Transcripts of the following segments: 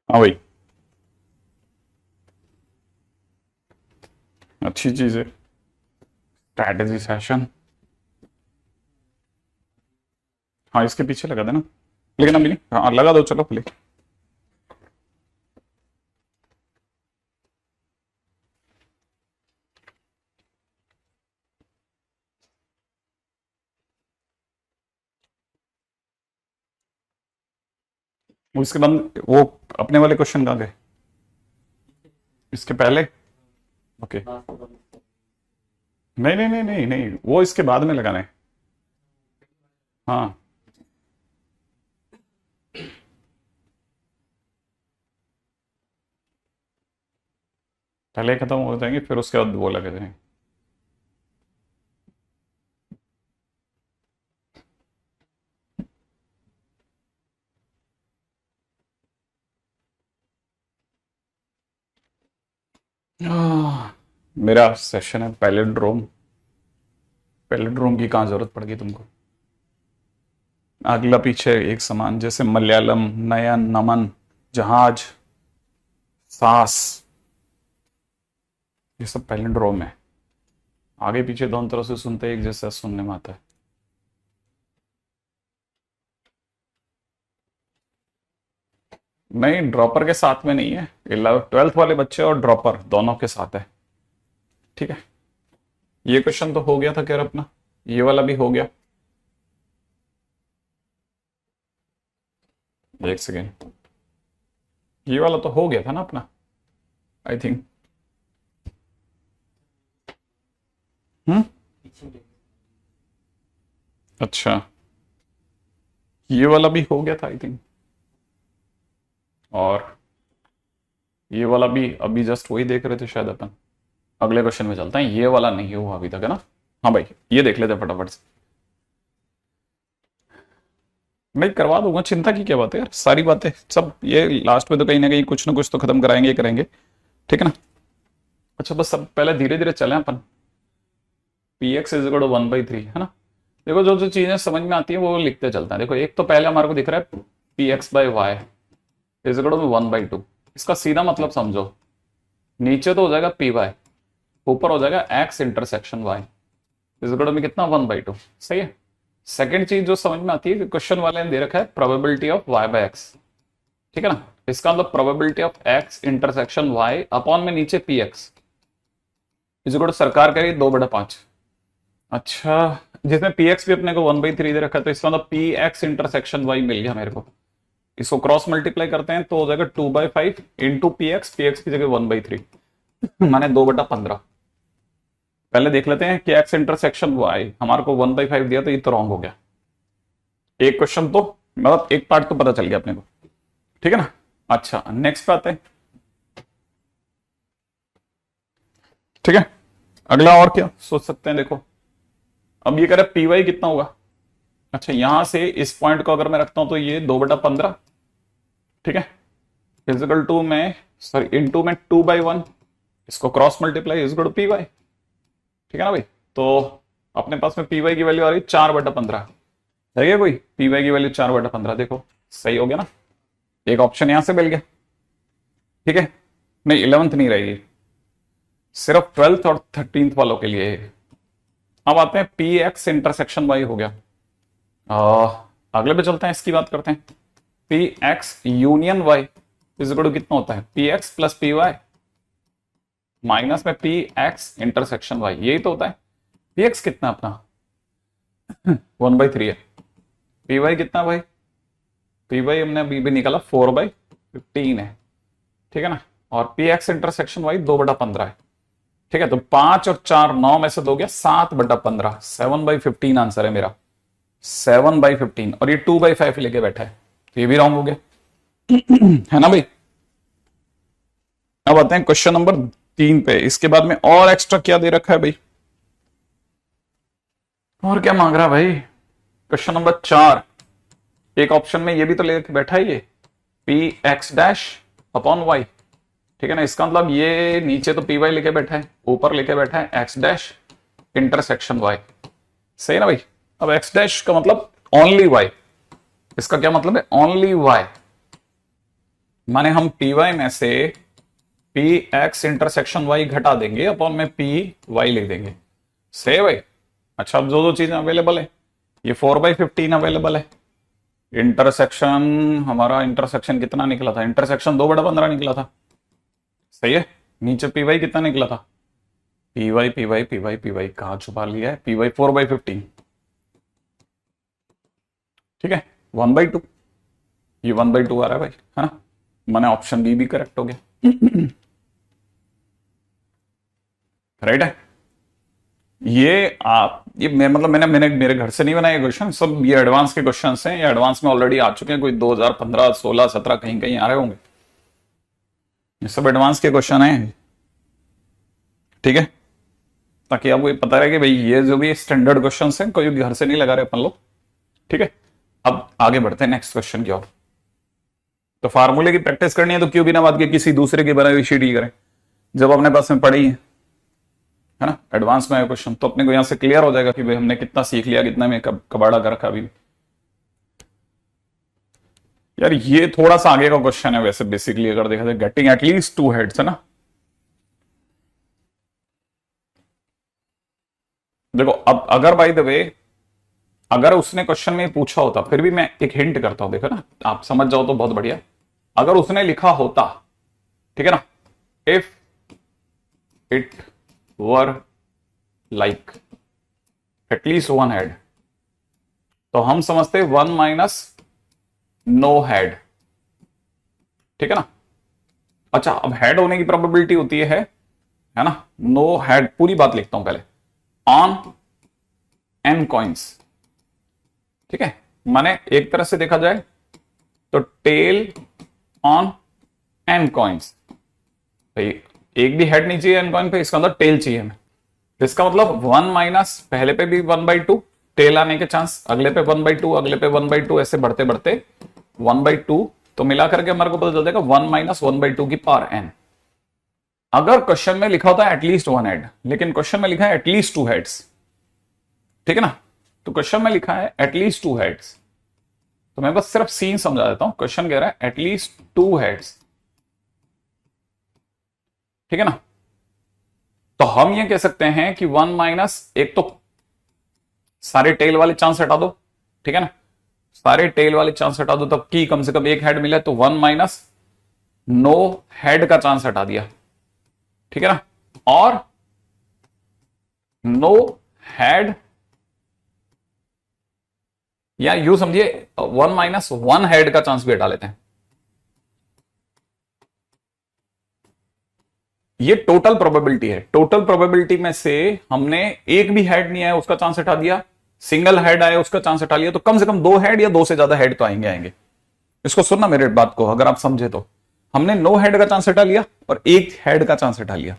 हाँ भाई, अच्छी चीज है। Strategy session. हाँ, इसके पीछे लगा देना। लेकिन अभी नहीं, हाँ लगा दो, चलो प्ले। उसके बाद वो अपने वाले क्वेश्चन कहाँ गए? इसके पहले। ओके। नहीं नहीं नहीं नहीं नहीं, वो इसके बाद में लगाना है। हाँ। पहले खत्म हो जाएंगे, फिर उसके बाद वो लगे जाएंगे। मेरा सेशन है पैलिंड्रोम। पैलिंड्रोम की कहाँ जरूरत पड़ेगी तुमको? अगला पीछे एक समान, जैसे मलयालम, नयन, नमन, जहाज, सास, ये सब पैलिंड्रोम है। आगे पीछे दोनों तरफ से सुनते एक जैसा सुनने में आता है। नहीं, ड्रॉपर के साथ में नहीं है। 11th वाले बच्चे और ड्रॉपर दोनों के साथ है। ठीक है। ये क्वेश्चन तो हो गया था खैर अपना। ये वाला भी हो गया। एक सेकेंड। ये वाला तो हो गया था ना अपना, आई थिंक। हम्म। अच्छा, ये वाला भी हो गया था आई थिंक। और ये वाला भी अभी जस्ट वही देख रहे थे शायद अपन। अगले क्वेश्चन में चलते हैं। ये वाला नहीं हुआ अभी तक, है ना? हाँ भाई, ये देख लेते हैं फटाफट से। मैं करवा दूंगा, चिंता की क्या बात है यार, सारी बातें सब ये लास्ट में तो कहीं ना कुछ तो खत्म कराएंगे ही करेंगे। ठीक है ना? अच्छा, बस सब पहले धीरे धीरे चलें अपन। P x is equal to 1/3, है ना? देखो, जो जो चीजें समझ में आती है वो लिखते चलते हैं। देखो, एक तो पहले हमारे को दिख रहा है P X by Y is equal to 1/2। इसका सीधा मतलब समझो, नीचे तो हो जाएगा पी वाई, ऊपर हो जाएगा X intersection Y is equal to कितना, 1/2। सही है। सेकंड चीज जो समझ में आती है, क्वेश्चन वाले ने दे रखा है probability of Y by X. ठीक है ना? इसका मतलब probability of X intersection Y upon में नीचे P x is equal to सरकार कह रही है 2/5। अच्छा, जिसमें पी एक्स भी अपने को 1/3 दे रखा है, तो इसका मतलब पी एक्स इंटरसेक्शन वाई मिल गया मेरे को। इसको क्रॉस मल्टीप्लाई करते हैं तो हो जाएगा 2/5 इंटू पी एक्स की जगह 1/3 माने 2/15। पहले देख लेते हैं कि एक्स इंटरसेक्शन वाई हमारे को 1/5 दिया, तो ये तो रॉन्ग हो गया। एक क्वेश्चन तो मतलब एक पार्ट तो पता चल गया अपने को। ठीक है ना? अच्छा, नेक्स्ट पे आते हैं। ठीक है, अगला और क्या सोच सकते हैं? देखो, अब ये कह रहा है पी वाई कितना होगा। अच्छा, यहां से इस पॉइंट को अगर मैं रखता हूं तो ये 2/15। ठीक है। फिजिकल टू में, सॉरी इंटू में 2/1, इसको cross multiply is to P Y. ठीक है ना भाई? तो अपने पास में पी वाई की वैल्यू आ रही है 4/15। है क्या कोई? पी वाई की वैल्यू 4/15, देखो सही हो गया ना? एक ऑप्शन यहां से मिल गया। ठीक है। नहीं, 11th नहीं रहेगी, सिर्फ 12th और 13th वालों के लिए। अब आते हैं पी एक्स इंटरसेक्शन वाई हो गया। अगले पे चलते हैं, इसकी बात करते हैं। P X union Y is equal to कितना होता है, P X plus P Y minus में पी एक्स इंटरसेक्शन वाई, यही तो होता है। पी एक्स कितना अपना 1/3 है। पी वाई कितना भाई? पी वाई हमने अभी भी निकाला 4/15 है। ठीक है ना? और पी एक्स इंटरसेक्शन वाई 2/15 है। ठीक है, तो 5 और 4 9 में से दो गया 7/15, 7/15 आंसर है मेरा। 7/15, और ये 2/5 लेके बैठा है, तो ये भी रॉन्ग हो गया। है ना भाई? अब आते हैं क्वेश्चन नंबर 3 पे। इसके बाद में और एक्स्ट्रा क्या दे रखा है भाई? और क्या मांग रहा है भाई? क्वेश्चन नंबर 4, एक ऑप्शन में ये भी तो लेके बैठा है, ये P X dash upon Y. ठीक है ना? इसका मतलब ये नीचे तो पी वाई लेके बैठा है, ऊपर लेके बैठा है एक्स डैश इंटरसेक्शन वाई। सही है ना भाई? अब एक्स डैश का मतलब ओनली वाई, इसका क्या मतलब है, ओनली वाई। माने हम पी वाई में से पी एक्स इंटरसेक्शन वाई घटा देंगे, अपॉन में पी वाई लिख देंगे। सही है भाई। अच्छा, अब जो जो चीजें अवेलेबल है, ये 4/15 अवेलेबल है। इंटरसेक्शन, हमारा इंटरसेक्शन कितना निकला था? इंटरसेक्शन 2/15 निकला था। सही है। नीचे पी वाई कितना निकला था? P Y P Y P Y P Y कहां छुपा लिया है? P Y 4/15। ठीक है, 1/2। ये 1/2 आ रहा है भाई, है ना? मैंने ऑप्शन बी भी करेक्ट हो गया। राइट है। ये मतलब मैंने मैंने मेरे घर से नहीं बनाए क्वेश्चन, सब ये एडवांस के क्वेश्चन हैं। ये एडवांस में ऑलरेडी आ चुके हैं, कोई 2015, 16, 17 कहीं कहीं आ रहे होंगे। ये सब एडवांस के क्वेश्चन हैं। ठीक है, ताकि आपको ये पता रहे कि भाई ये जो भी स्टैंडर्ड क्वेश्चन हैं, कोई घर से नहीं लगा रहे अपन लोग। ठीक है, अब आगे बढ़ते हैं नेक्स्ट क्वेश्चन की ओर। तो फार्मूले की प्रैक्टिस करनी है तो क्यों बिना बात के किसी दूसरे की बनाई हुई शीट ही करें, जब अपने पास में पड़ी है ना। एडवांस में क्वेश्चन तो अपने को यहां से क्लियर हो जाएगा कि भाई हमने कितना सीख लिया, कितना में कबाड़ा कर रखा अभी। यार ये थोड़ा सा आगे का क्वेश्चन है वैसे, बेसिकली अगर देखा जाए, गेटिंग एटलीस्ट 2 हेड्स, है ना। देखो अब अगर बाय द वे अगर उसने क्वेश्चन में पूछा होता, फिर भी मैं एक हिंट करता हूं, देखो ना, आप समझ जाओ तो बहुत बढ़िया। अगर उसने लिखा होता, ठीक है ना, if it were like at least 1 head, तो हम समझते 1 माइनस नो हेड। ठीक है ना। अच्छा, अब हेड होने की प्रोबेबिलिटी होती है ना, नो हेड। पूरी बात लिखता हूं पहले, ऑन एन कॉइन्स। ठीक है, माने एक तरह से देखा जाए तो टेल ऑन एन कॉइन्स। भाई एक भी हेड नहीं चाहिए एन कॉइन पे, इसका अंदर टेल चाहिए हमें। इसका मतलब 1 माइनस, पहले पे भी 1/2 टेल आने के चांस, अगले पे 1/2, अगले पे 1/2, ऐसे बढ़ते बढ़ते 1/2, तो मिला करके हमारे को पता चल जाएगा 1 माइनस 1/2 की पावर एन। अगर क्वेश्चन में लिखा होता है एटलीस्ट 1 हेड, लेकिन क्वेश्चन में लिखा है एटलीस्ट 2 हेड्स। ठीक है ना, तो क्वेश्चन में लिखा है एटलीस्ट 2 हेड्स, तो मैं बस सिर्फ सीन समझा देता हूं। क्वेश्चन कह रहा है एटलीस्ट 2 हेड्स। ठीक है ना, तो हम ये कह सकते हैं कि 1 माइनस, एक तो सारे टेल वाले चांस हटा दो। ठीक है ना, सारे टेल वाले चांस हटा दो, तब की कम से कम एक हेड मिला, तो 1 माइनस नो हेड का चांस हटा दिया। ठीक है ना, और नो हेड, या यू समझिए 1 माइनस 1 हेड का चांस भी हटा लेते हैं। ये टोटल प्रोबेबिलिटी है। टोटल प्रोबेबिलिटी में से हमने एक भी हेड नहीं आया उसका चांस हटा दिया, सिंगल हेड आया उसका चांस हटा लिया, तो कम से कम 2 हेड या 2 से ज्यादा हेड तो आएंगे आएंगे। इसको सुनना मेरे बात को, अगर आप समझे तो हमने नो हेड का चांस हटा लिया और एक हेड का चांस हटा लिया।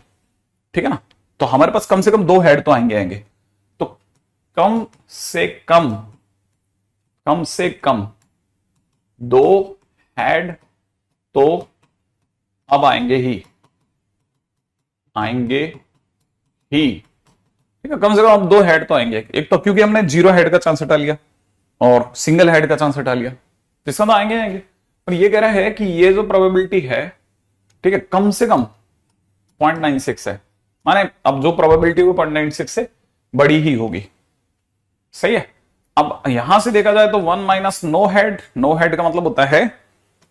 ठीक है ना, तो हमारे पास कम से कम 2 हेड तो आएंगे आएंगे। तो कम से कम, कम से कम 2 हेड तो अब आएंगे ही, आएंगे ही। ठीक है, कम से कम अब 2 हेड तो आएंगे। एक तो क्योंकि हमने 0 हेड का चांस हटा लिया और सिंगल हेड का चांस हटा लिया, तो इसका तो आएंगे आएंगे। और ये कह रहा है कि ये जो प्रोबेबिलिटी है, ठीक है, कम से कम 0.96 है। माने अब जो प्रोबेबिलिटी वो 0.96 से बड़ी ही होगी। सही है। अब यहां से देखा जाए तो 1 minus no head, no head का मतलब होता है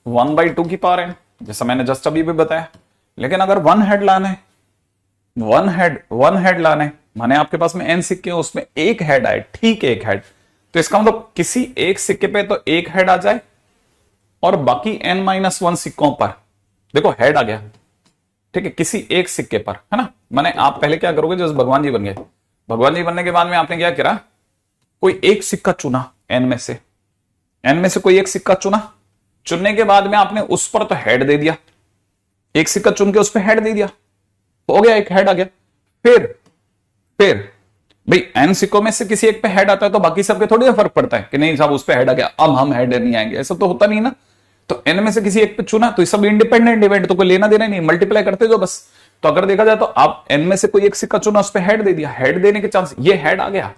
1/2 की पावर एन, जैसा मैंने जस्ट अभी भी बताया। लेकिन अगर 1 हेड लाना है, 1 हेड लाना है, माने आपके पास में एन सिक्के, उसमें एक हेड आए, ठीक है, एक हेड, तो इसका मतलब किसी एक सिक्के पे तो एक हेड आ जाए और बाकी n-1 सिक्कों पर देखो हेड आ गया। ठीक है, किसी एक सिक्के पर, है ना। माने आप पहले क्या करोगे, जैसे भगवान जी बन गए, भगवान जी बनने के बाद में आपने क्या करा, कोई एक सिक्का चुना एन में से, एन में से कोई एक सिक्का चुना, चुनने के बाद में आपने उस पर तो हेड दे दिया, एक सिक्का चुन के उस पर हेड दे दिया, तो हो गया, एक हेड आ गया। फिर भाई एन सिक्कों में से किसी एक पे हेड आता है तो बाकी सबके थोड़ी ना फर्क पड़ता है कि नहीं साहब उस पे हेड आ गया, अब हम हेड नहीं आएंगे, ऐसा तो होता नहीं ना। तो एन में से किसी एक पे चुना, तो ये सब इंडिपेंडेंट इवेंट, तो कोई लेना देना नहीं, मल्टीप्लाई करते जो बस। तो अगर देखा जाए तो आप एन में से कोई एक सिक्का चुना, उस पर हेड दे दिया, हेड देने के चांस, ये हेड आ गया।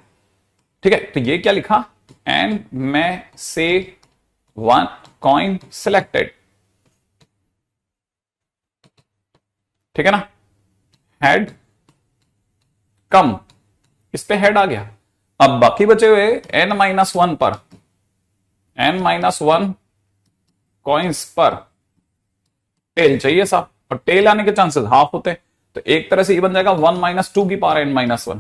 ठीक है, तो ये क्या लिखा, एन में से 1 कॉइन सिलेक्टेड। ठीक है ना, हैड कम, इस पे हेड आ गया। अब बाकी बचे हुए n-1 पर, n-1 कॉइन्स पर टेल चाहिए साहब, और टेल आने के चांसेस हाफ होते हैं, तो एक तरह से ये बन जाएगा 1 - 2 की power n-1,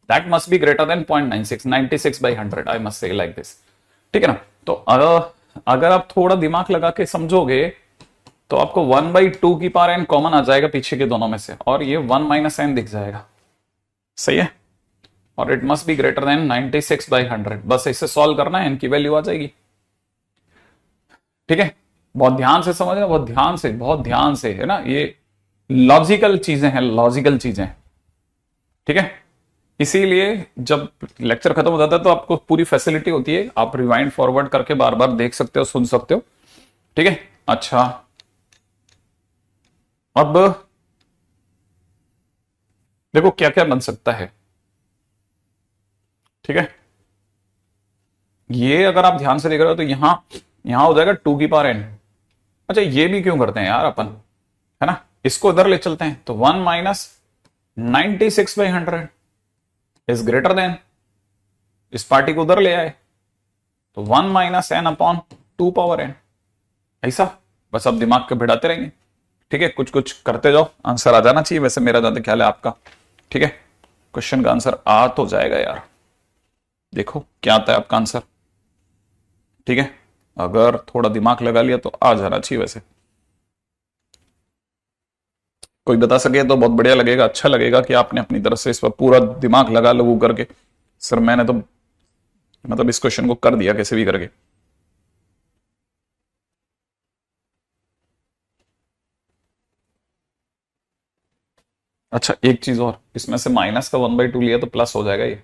that must be greater than 0.96, 96/100, I must say like this. ठीक है ना, तो अगर आप थोड़ा दिमाग लगा के समझोगे तो आपको 1/2 की पावर n कॉमन आ जाएगा पीछे के दोनों में से, और ये 1 - n दिख जाएगा। सही है, और it must be greater than 96/100, बस इसे सॉल्व करना है, n की वैल्यू आ जाएगी। ठीक है, बहुत ध्यान से समझना, बहुत ध्यान से, बहुत ध्यान से, है ना, ये लॉजिकल चीजें हैं, लॉजिकल चीजें। ठीक है, इसीलिए जब लेक्चर खत्म हो जाता है तो आपको पूरी फैसिलिटी होती है, आप रिवाइंड फॉरवर्ड करके बार बार देख सकते हो, सुन सकते हो। ठीक है, अच्छा अब देखो क्या क्या बन सकता है। ठीक है, ये अगर आप ध्यान से देख रहे हो तो यहां यहां हो जाएगा 2 की पावर n। अच्छा ये भी क्यों करते हैं यार अपन, है ना, इसको इधर ले चलते हैं, तो 1 - 96/100 इज ग्रेटर देन, इस पार्टी को उधर ले आए तो 1 - n/2 पावर n, ऐसा। बस अब दिमाग के भिड़ाते रहेंगे। ठीक है, कुछ कुछ करते जाओ, आंसर आ जाना चाहिए, वैसे मेरा ज्यादा ख्याल है आपका। ठीक है, क्वेश्चन का आंसर आ तो जाएगा यार, देखो क्या आता है आपका आंसर। ठीक है, अगर थोड़ा दिमाग लगा लिया तो आ जाना चाहिए वैसे। कोई बता सके तो बहुत बढ़िया लगेगा, अच्छा लगेगा कि आपने अपनी तरफ से इस पर पूरा दिमाग लगा लगू करके, सर मैंने तो मतलब इस क्वेश्चन को कर दिया कैसे भी करके। अच्छा एक चीज और, इसमें से माइनस का 1/2 लिया तो प्लस हो जाएगा ये।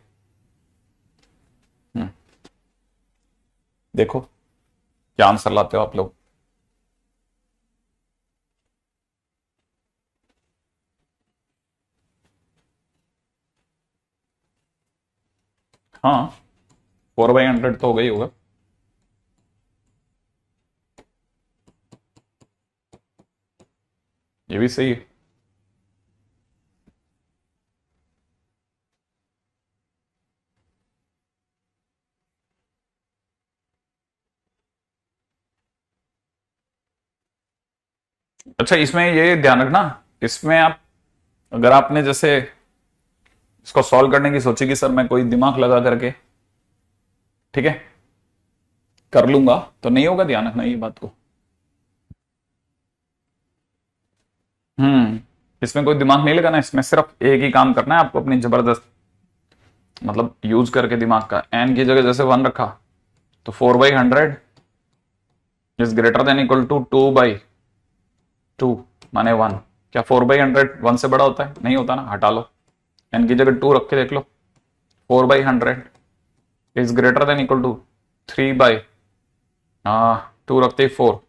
हम्म, देखो क्या आंसर लाते हो आप लोग। हाँ, 4/100 तो हो गई होगा। ये भी सही है। अच्छा इसमें ये ध्यान रखना, इसमें आप अगर आपने जैसे इसको सॉल्व करने की सोची कि सर मैं कोई दिमाग लगा करके, ठीक है, कर लूंगा, तो नहीं होगा, ध्यान रखना ये बात को। इसमें कोई दिमाग नहीं लगाना, इसमें सिर्फ एक ही काम करना है आपको, अपनी जबरदस्त मतलब यूज करके दिमाग का। एन की जगह जैसे 1 रखा तो 4/100 is greater than equal to 2/2 माने 1। क्या 4/100 1 से बड़ा होता है? नहीं होता ना, हटा लो। एन की जगह 2 रख के देख लो, 4/100 is greater than equal to 3/, हाँ 2 रखते ही 4।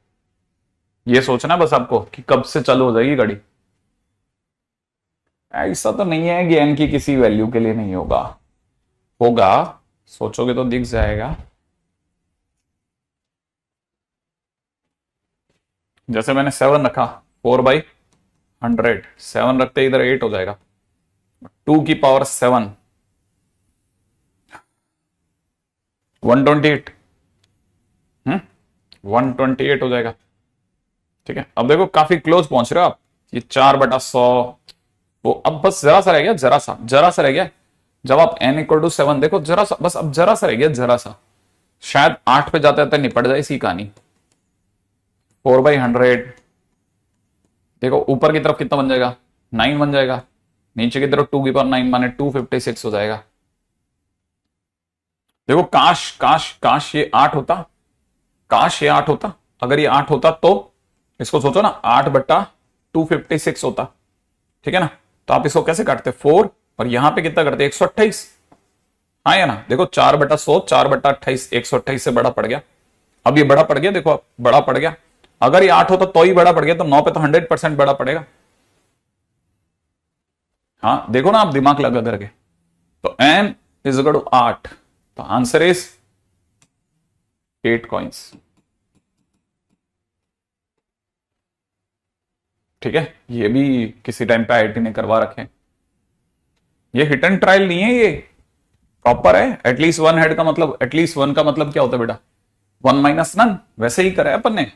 ये सोचना बस आपको कि कब से चालू हो जाएगी गाड़ी। ऐसा तो नहीं है कि एन की किसी वैल्यू के लिए नहीं होगा, होगा, सोचोगे तो दिख जाएगा। जैसे मैंने 7 रखा, 4/100, 7 रखते इधर 8 हो जाएगा, 2 की पावर 7, 128, 128 हो जाएगा। ठीक है, अब देखो काफी क्लोज पहुंच रहे हो आप, ये 4/100, वो अब बस जरा सा रह गया, जरा सा रह गया। जब आप n = 7 देखो, जरा सा बस, अब जरा सा रह गया, जरा सा, शायद 8 पे जाते जाते निपट जाए इसी कहानी। 4/100 देखो ऊपर की तरफ कितना बन जाएगा, 9 बन जाएगा, नीचे की तरफ 2 की पावर 9 माने 256 हो जाएगा। देखो काश काश काश ये 8 होता, काश ये 8 होता, अगर ये 8 होता तो इसको सोचो ना, 8/256 होता। ठीक है ना, तो आप इसको कैसे काटते, 4 और यहां पे कितना करते, 128। हाँ या ना, देखो 4/100, 4/28, 128 से बड़ा पड़ गया। अब ये बड़ा पड़ गया, देखो अब बड़ा पड़ गया। अगर ये 8 होता तो ही बड़ा पड़ गया, तो 9 पे तो 100% बड़ा पड़ेगा। हाँ देखो ना आप दिमाग लगा करके, तो n = 8, तो आंसर इज 8 कॉइन्स। ठीक है, ये भी किसी टाइम पे आईआईटी ने करवा रखे हैं। ये हिट एंड ट्रायल नहीं है, ये प्रॉपर है। एटलीस्ट वन हेड का मतलब, एटलीस्ट वन का मतलब क्या होता है बेटा? One minus none. वैसे ही करा है अपन ने।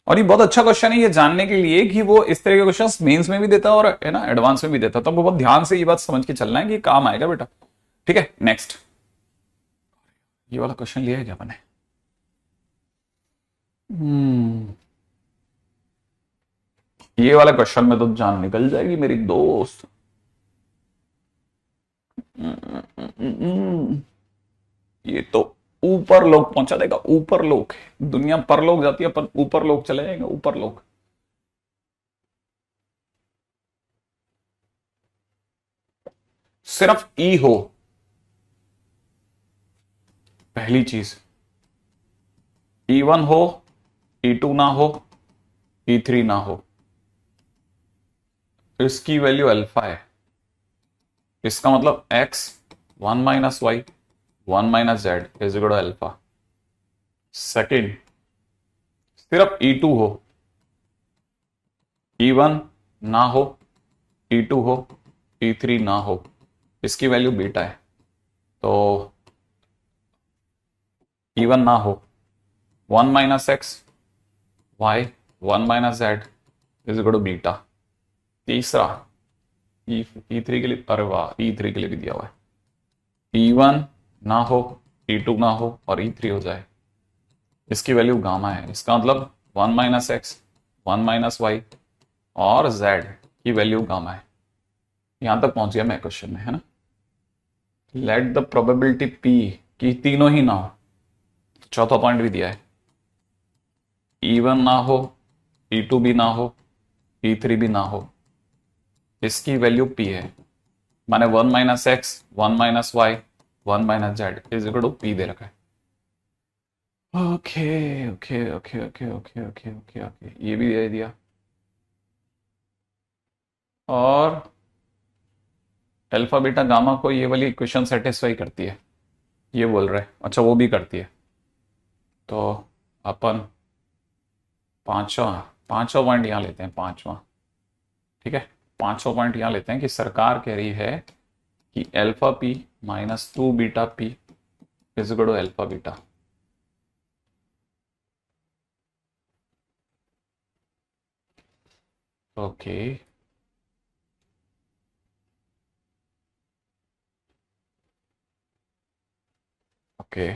और ये बहुत अच्छा क्वेश्चन है ये जानने के लिए कि वो इस तरह के क्वेश्चंस मेंस में भी देता है और है ना एडवांस में भी देता है, तो बहुत ध्यान से ये बात समझ के चलना है कि काम आएगा बेटा। ठीक है, नेक्स्ट। ये वाला क्वेश्चन लिया है क्या मैंने? ये वाला क्वेश्चन में तो जान निकल जाएगी मेरी दोस्त। ये तो ऊपर लोग पहुंचा देगा, ऊपर लोग। दुनिया पर लोग जाती है, पर ऊपर लोग चले जाएंगे, ऊपर लोग। सिर्फ ई हो, पहली चीज। E1 हो, E2 ना हो, E3 ना हो, इसकी वैल्यू अल्फा है। इसका मतलब x 1 minus Y 1 minus Z is equal to alpha. Second, सिर्फ E2 हो, E1 ना हो, E2 हो, E3 ना हो, इसकी वैल्यू बीटा है। तो E1 ना हो, 1 minus X Y 1 minus Z is equal to beta. तीसरा, E3 के लिए, अरे वाह, E3 के लिए भी दिया हुआ है। E1 ना हो, E2 ना हो और E3 हो जाए, इसकी वैल्यू गामा है। इसका मतलब 1 माइनस एक्स 1 माइनस वाई और z की वैल्यू गामा है। यहां तक पहुंच गया मैं क्वेश्चन में, है ना। लेट द प्रोबेबिलिटी p कि तीनों ही ना हो। चौथा पॉइंट भी दिया है, E1 ना हो, E2 भी ना हो, E3 भी ना हो, इसकी वैल्यू p है। माने 1 minus X 1 minus Y 1 minus Z is equal to p दे रखा है। Okay okay okay okay okay okay okay okay, ये भी दे दिया। और अल्फा बीटा गामा को ये वाली इक्वेशन सेटिस्फाई करती है, ये बोल रहे हैं। अच्छा, वो भी करती है। तो अपन पांचवा पांचवा पॉइंट यहां लेते हैं, पांचवा। ठीक है, पांचवा पॉइंट यहां लेते हैं कि सरकार कह रही है कि alpha P minus 2 beta P is equal to alpha beta. Okay, okay,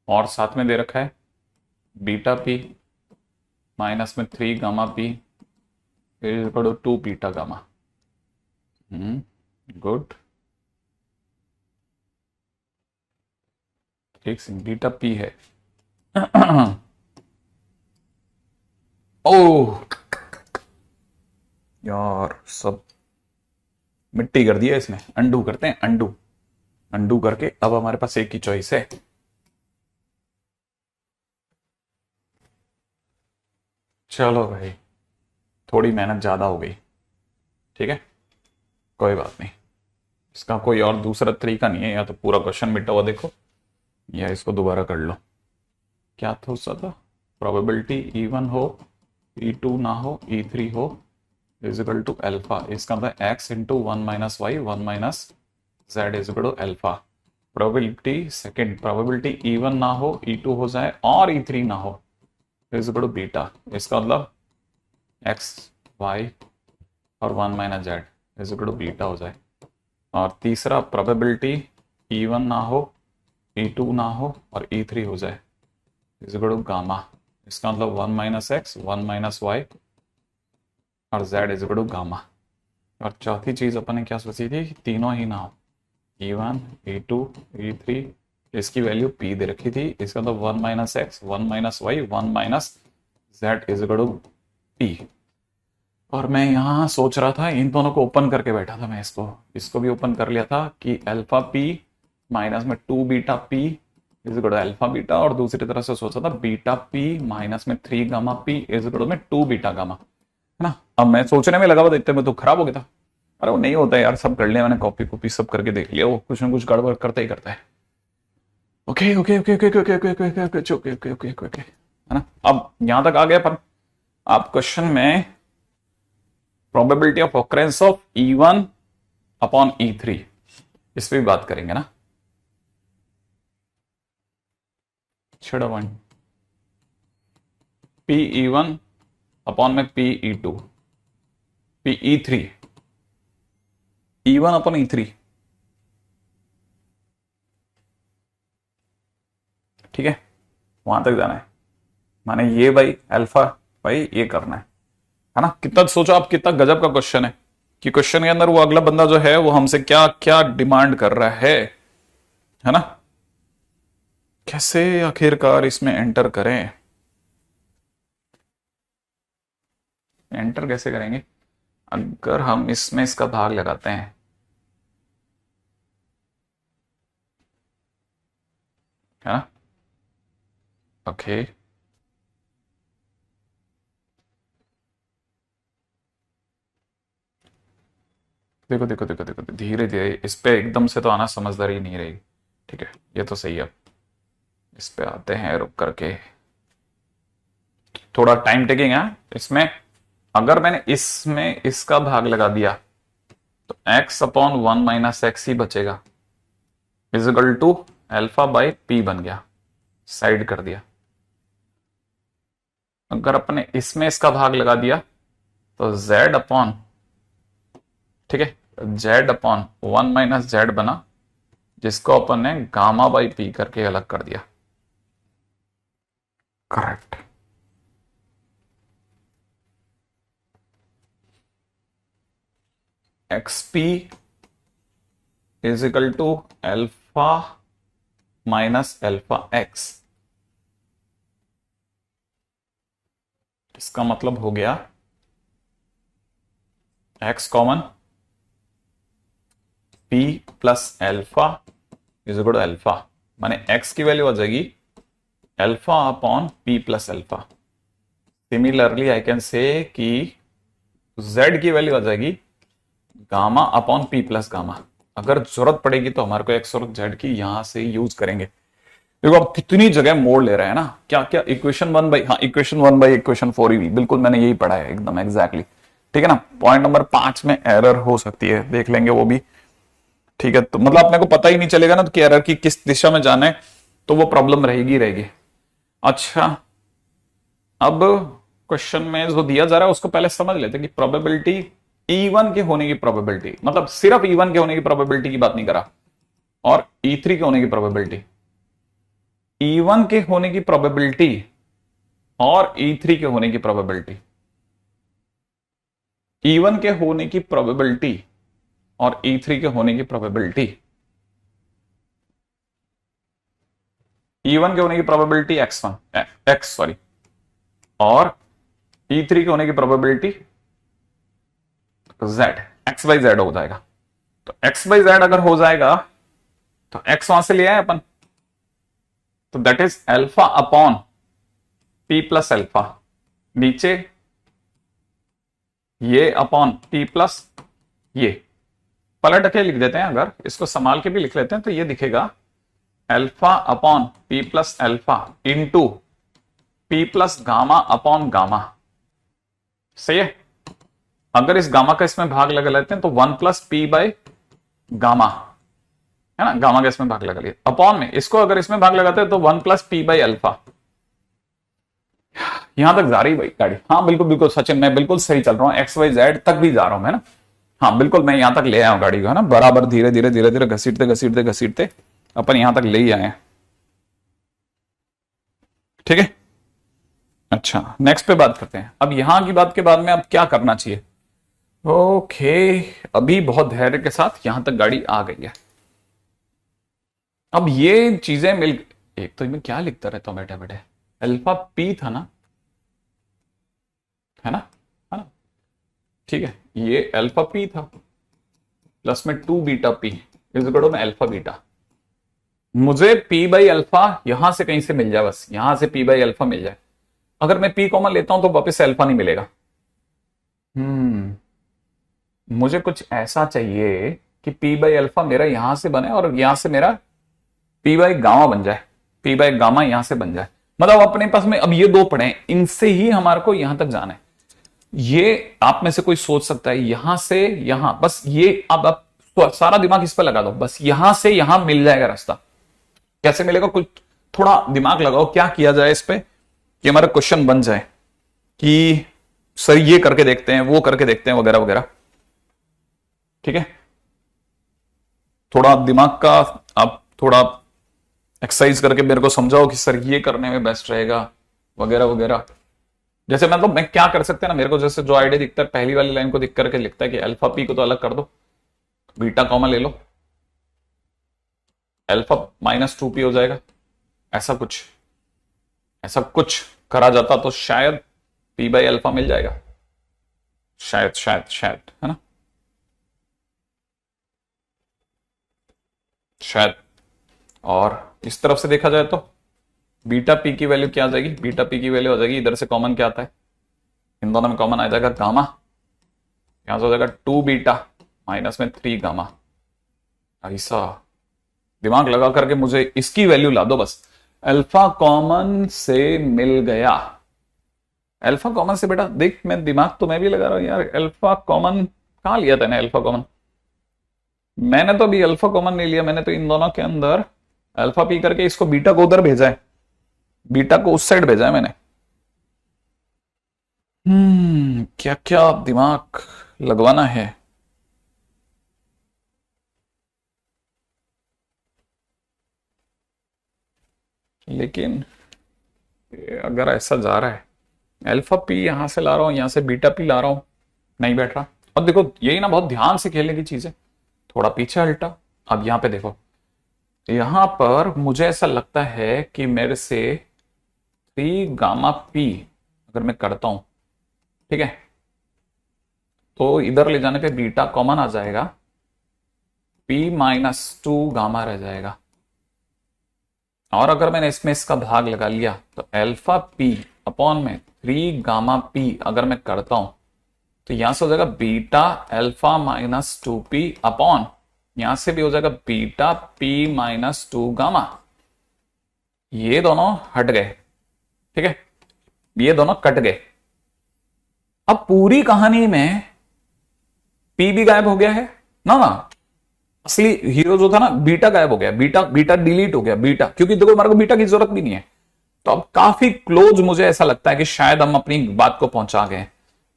और साथ में दे रखा है बीटा पी माइनस में 3 gamma P is equal to 2 beta gamma. Good. एक बीटा पी है। ओह यार, सब मिट्टी कर दिया इसने। अंडू करते हैं, अंडू। अंडू करके अब हमारे पास एक ही चॉइस है। चलो भाई, थोड़ी मेहनत ज्यादा हो गई। ठीक है, कोई बात नहीं। इसका कोई और दूसरा तरीका नहीं है, या तो पूरा क्वेश्चन मिटा हुआ देखो या इसको दोबारा कर लो। क्या था उसका था? प्रोबेबिलिटी E1 हो, E2 ना हो, E3 हो इज इक्वल टू अल्फा। इसका मतलब x into 1 minus Y 1 minus Z is equal to alpha. Probability second, probability E1 ना हो, E2 हो जाए और E3 ना हो इज इक्वल टू बीटा। इसका मतलब x y और 1 minus Z is equal to beta हो जाए। और तीसरा, प्रोबेबिलिटी E1 ना हो, E2 ना हो और E3 हो जाए इज इक्वल टू गामा। इसका मतलब 1 माइनस एक्स 1 माइनस वाई और z is equal to gamma. और चौथी चीज अपन ने क्या सोची थी? तीनों ही ना हो, E1 E2 E3, इसकी वैल्यू p दे रखी थी। इसका मतलब 1 minus X 1 minus Y 1 minus z is equal to p। और मैं यहां सोच रहा था, इन दोनों को ओपन करके बैठा था मैं, इसको भी ओपन कर लिया था कि अल्फा p माइनस में 2 beta p is equal to alpha beta, और दूसरी तरफ से सोचा था बीटा p माइनस में 3 gamma p is equal to में 2 बीटा गामा, है ना। अब मैं सोचने में लगा हुआ, इतने में तो खराब हो गया था। अरे वो नहीं होता यार, सब कर लिया मैंने, कॉपी कॉपी सब करके देख लिया, वो कुछ ना कुछ गड़बड़ करता ही करता है। Okay okay okay okay okay okay okay okay okay okay okay okay okay, है ना। अब यहां तक आ गया अपन। आप क्वेश्चन में probability of occurrence of E1 upon E3 इस पे भी बात करेंगे ना। छेड़ो वन PE1 अपॉन में PE2 PE3 E1 upon E3, ठीक है, वहां तक जाना है। माने ये भाई अल्फा, भाई ये करना है ना। कितना सोचो आप, कितना गजब का क्वेश्चन है कि क्वेश्चन के अंदर वो अगला बंदा जो है वो हमसे क्या क्या डिमांड कर रहा है ना। कैसे आखिरकार इसमें एंटर करें, एंटर कैसे करेंगे? अगर हम इसमें इसका भाग लगाते हैं, है ना, ओके, देखो देखो देखो देखो धीरे धीरे इस पे एकदम से तो आना समझदारी नहीं रहेगी, ठीक है, ये तो सही है। इस पे आते हैं रुक करके, थोड़ा टाइम टेकिंग है इसमें। अगर मैंने इसमें इसका भाग लगा दिया तो x अपॉन 1 माइनस एक्स ही बचेगा, equal to alpha by P बन गया, साइड कर दिया। अगर अपने इसमें इसका भाग लगा दिया तो z अपॉन, ठीक है, z अपॉन 1 माइनस जेड बना, जिसको अपन ने गामा बाई पी करके अलग कर दिया। Correct. XP is equal to alpha minus alpha X, इसका मतलब हो गया x common, p plus alpha is equal to alpha, माने x की वैल्यू आ जाएगी alpha upon p plus alpha. Similarly I can say कि z की वैल्यू आ जाएगी gamma upon p plus gamma. अगर जरूरत पड़ेगी तो हमारे को x और z की यहां से यूज करेंगे। देखो आप कितनी जगह मोड़ ले रहे हैं ना, क्या क्या इक्वेशन 1 बाई, हाँ इक्वेशन 1 बाई इक्वेशन 4 ही, बिल्कुल मैंने यही पढ़ा है एकदम एग्जैक्टली, ठीक है ना। पॉइंट नंबर 5 में एरर हो सकती है, देख लेंगे वो भी, ठीक है। तो मतलब अपने को पता ही नहीं चलेगा ना कि एरर की किस दिशा में जाना है, तो वो प्रॉब्लम रहेगी रहेगी। अच्छा, अब क्वेश्चन में जो दिया जा रहा है उसको पहले समझ लेते हैं कि प्रोबेबिलिटी E1 के होने की प्रोबेबिलिटी, मतलब सिर्फ E1 के होने की प्रोबेबिलिटी की बात नहीं करा, और E3 के होने की प्रोबेबिलिटी, E1 के होने की प्रोबेबिलिटी और E3 के होने की प्रोबेबिलिटी, E1 के होने की प्रोबेबिलिटी और E3 के होने की प्रोबेबिलिटी, E1 के होने की प्रोबेबिलिटी x सॉरी, और E3 के होने की probability z, x by Z हो जाएगा। तो x बाई जेड अगर हो जाएगा तो x वहां से ले आए अपन, तो that is alpha upon p plus alpha, नीचे ये अपॉन p प्लस ये, पलट के लिख देते हैं, अगर इसको संभाल के भी लिख लेते हैं तो ये दिखेगा alpha upon p plus alpha into p plus gamma upon gamma. सही है। अगर इस गामा का इसमें भाग लगा लेते हैं तो 1 प्लस पी बाई गामा, है ना, गामा का इसमें भाग लगा लिया, अपॉन में इसको अगर इसमें भाग लगाते हैं तो 1 प्लस पी बाई अल्फा। यहां तक जा रही भाई गाड़ी? हाँ बिल्कुल बिल्कुल सचिन, मैं बिल्कुल सही चल रहा हूँ, एक्स वाई जेड तक भी जा रहा हूं मैं ना। हाँ बिल्कुल, मैं यहां तक ले आया हूं गाड़ी को, है ना, बराबर धीरे धीरे धीरे धीरे घसीटते घसीटते घसीटते अपन यहां तक ले ही आए हैं, ठीक है। अच्छा, नेक्स्ट पे बात करते हैं। अब यहां की बात के बाद में अब क्या करना चाहिए? ओके, अभी बहुत धैर्य के साथ यहां तक गाड़ी आ गई है। अब ये चीजें मिल, एक तो मैं क्या लिखता रहता हूं बैठे बैठे, अल्फा पी था ना, है ना, है ना, ठीक है, ये अल्फा पी था प्लस में 2 beta P is equal to में अल्फा बीटा। मुझे पी बाई अल्फा यहां से कहीं से मिल जाए, बस यहां से पी बाई अल्फा मिल जाए। अगर मैं पी कॉमन लेता हूं तो वापस से अल्फा नहीं मिलेगा। मुझे कुछ ऐसा चाहिए कि पी बाई अल्फा मेरा यहां से बने और यहां से मेरा पी बाई गामा बन जाए, पी बाई गामा यहां से बन जाए। मतलब अपने पास में अब ये दो पड़े हैं, इनसे ही हमारे को यहां तक जाना है। ये आप में से कोई सोच सकता है यहां से यहां, बस ये अब आप सारा दिमाग इस पर लगा दो, बस यहां से यहां मिल जाएगा रास्ता। कैसे मिलेगा, कुछ थोड़ा दिमाग लगाओ, क्या किया जाए इस पे कि हमारा क्वेश्चन बन जाए कि सर ये करके देखते हैं, वो करके देखते हैं, वगैरह वगैरह। ठीक है, थोड़ा दिमाग का आप थोड़ा एक्सरसाइज करके मेरे को समझाओ कि सर ये करने में बेस्ट रहेगा, वगैरह वगैरह। जैसे मतलब मैं क्या कर सकते हैं ना, मेरे को जैसे जो आइडिया दिखता है, पहली वाली लाइन को दिख करके लिखता है कि अल्फा पी को तो अलग कर दो, बीटा कॉमन ले लो, अल्फा -2p हो जाएगा। ऐसा कुछ करा जाता तो शायद p बाई अल्फा मिल जाएगा, शायद शायद शायद, है ना, शायद। और इस तरफ से देखा जाए तो बीटा पी की वैल्यू क्या आ जाएगी, बीटा पी की वैल्यू आ जाएगी, इधर से कॉमन क्या आता है, इन दोनों में कॉमन आ जाएगा गामा, यहां से हो जाएगा 2 बीटा माइनस में 3 गामा। ऐसा दिमाग लगा करके मुझे इसकी वैल्यू ला दो बस। अल्फा कॉमन से मिल गया, अल्फा कॉमन से बेटा देख, मैं दिमाग तो मैं भी लगा रहा हूं यार, अल्फा कॉमन कहां लिया था ना, अल्फा कॉमन मैंने तो अभी अल्फा कॉमन नहीं लिया, मैंने तो इन दोनों के अंदर अल्फा पी करके इसको बीटा को उधर भेजा है, बीटा को उस साइड भेजा है मैंने। क्या क्या दिमाग लगवाना है। लेकिन अगर ऐसा जा रहा है, अल्फा पी यहां से ला रहा हूं, यहां से बीटा पी ला रहा हूं, नहीं बैठ रहा। और देखो यही ना बहुत ध्यान से खेलने की चीज है, थोड़ा पीछे हल्टा। अब यहां पे देखो, यहां पर मुझे ऐसा लगता है कि मेरे से 3 गामा पी अगर मैं करता हूं, ठीक है, तो इधर ले जाने पे बीटा कॉमन आ जाएगा, p-2 गामा रह जाएगा। और अगर मैंने इसमें इसका भाग लगा लिया तो अल्फा पी अपॉन में 3 गामा पी अगर मैं करता हूं तो यहां से हो जाएगा बीटा अल्फा -2p अपॉन, यहां से भी हो जाएगा बीटा p-2 गामा। ये दोनों हट गए, ठीक है, ये दोनों कट गए। अब पूरी कहानी में p भी गायब हो गया है ना, असली हीरो जो था ना बीटा गायब हो गया, बीटा डिलीट हो गया, बीटा, क्योंकि देखो हमारे को बीटा की जरूरत भी नहीं है। तो अब काफी क्लोज मुझे ऐसा लगता है कि शायद हम अपनी बात को पहुंचा गए।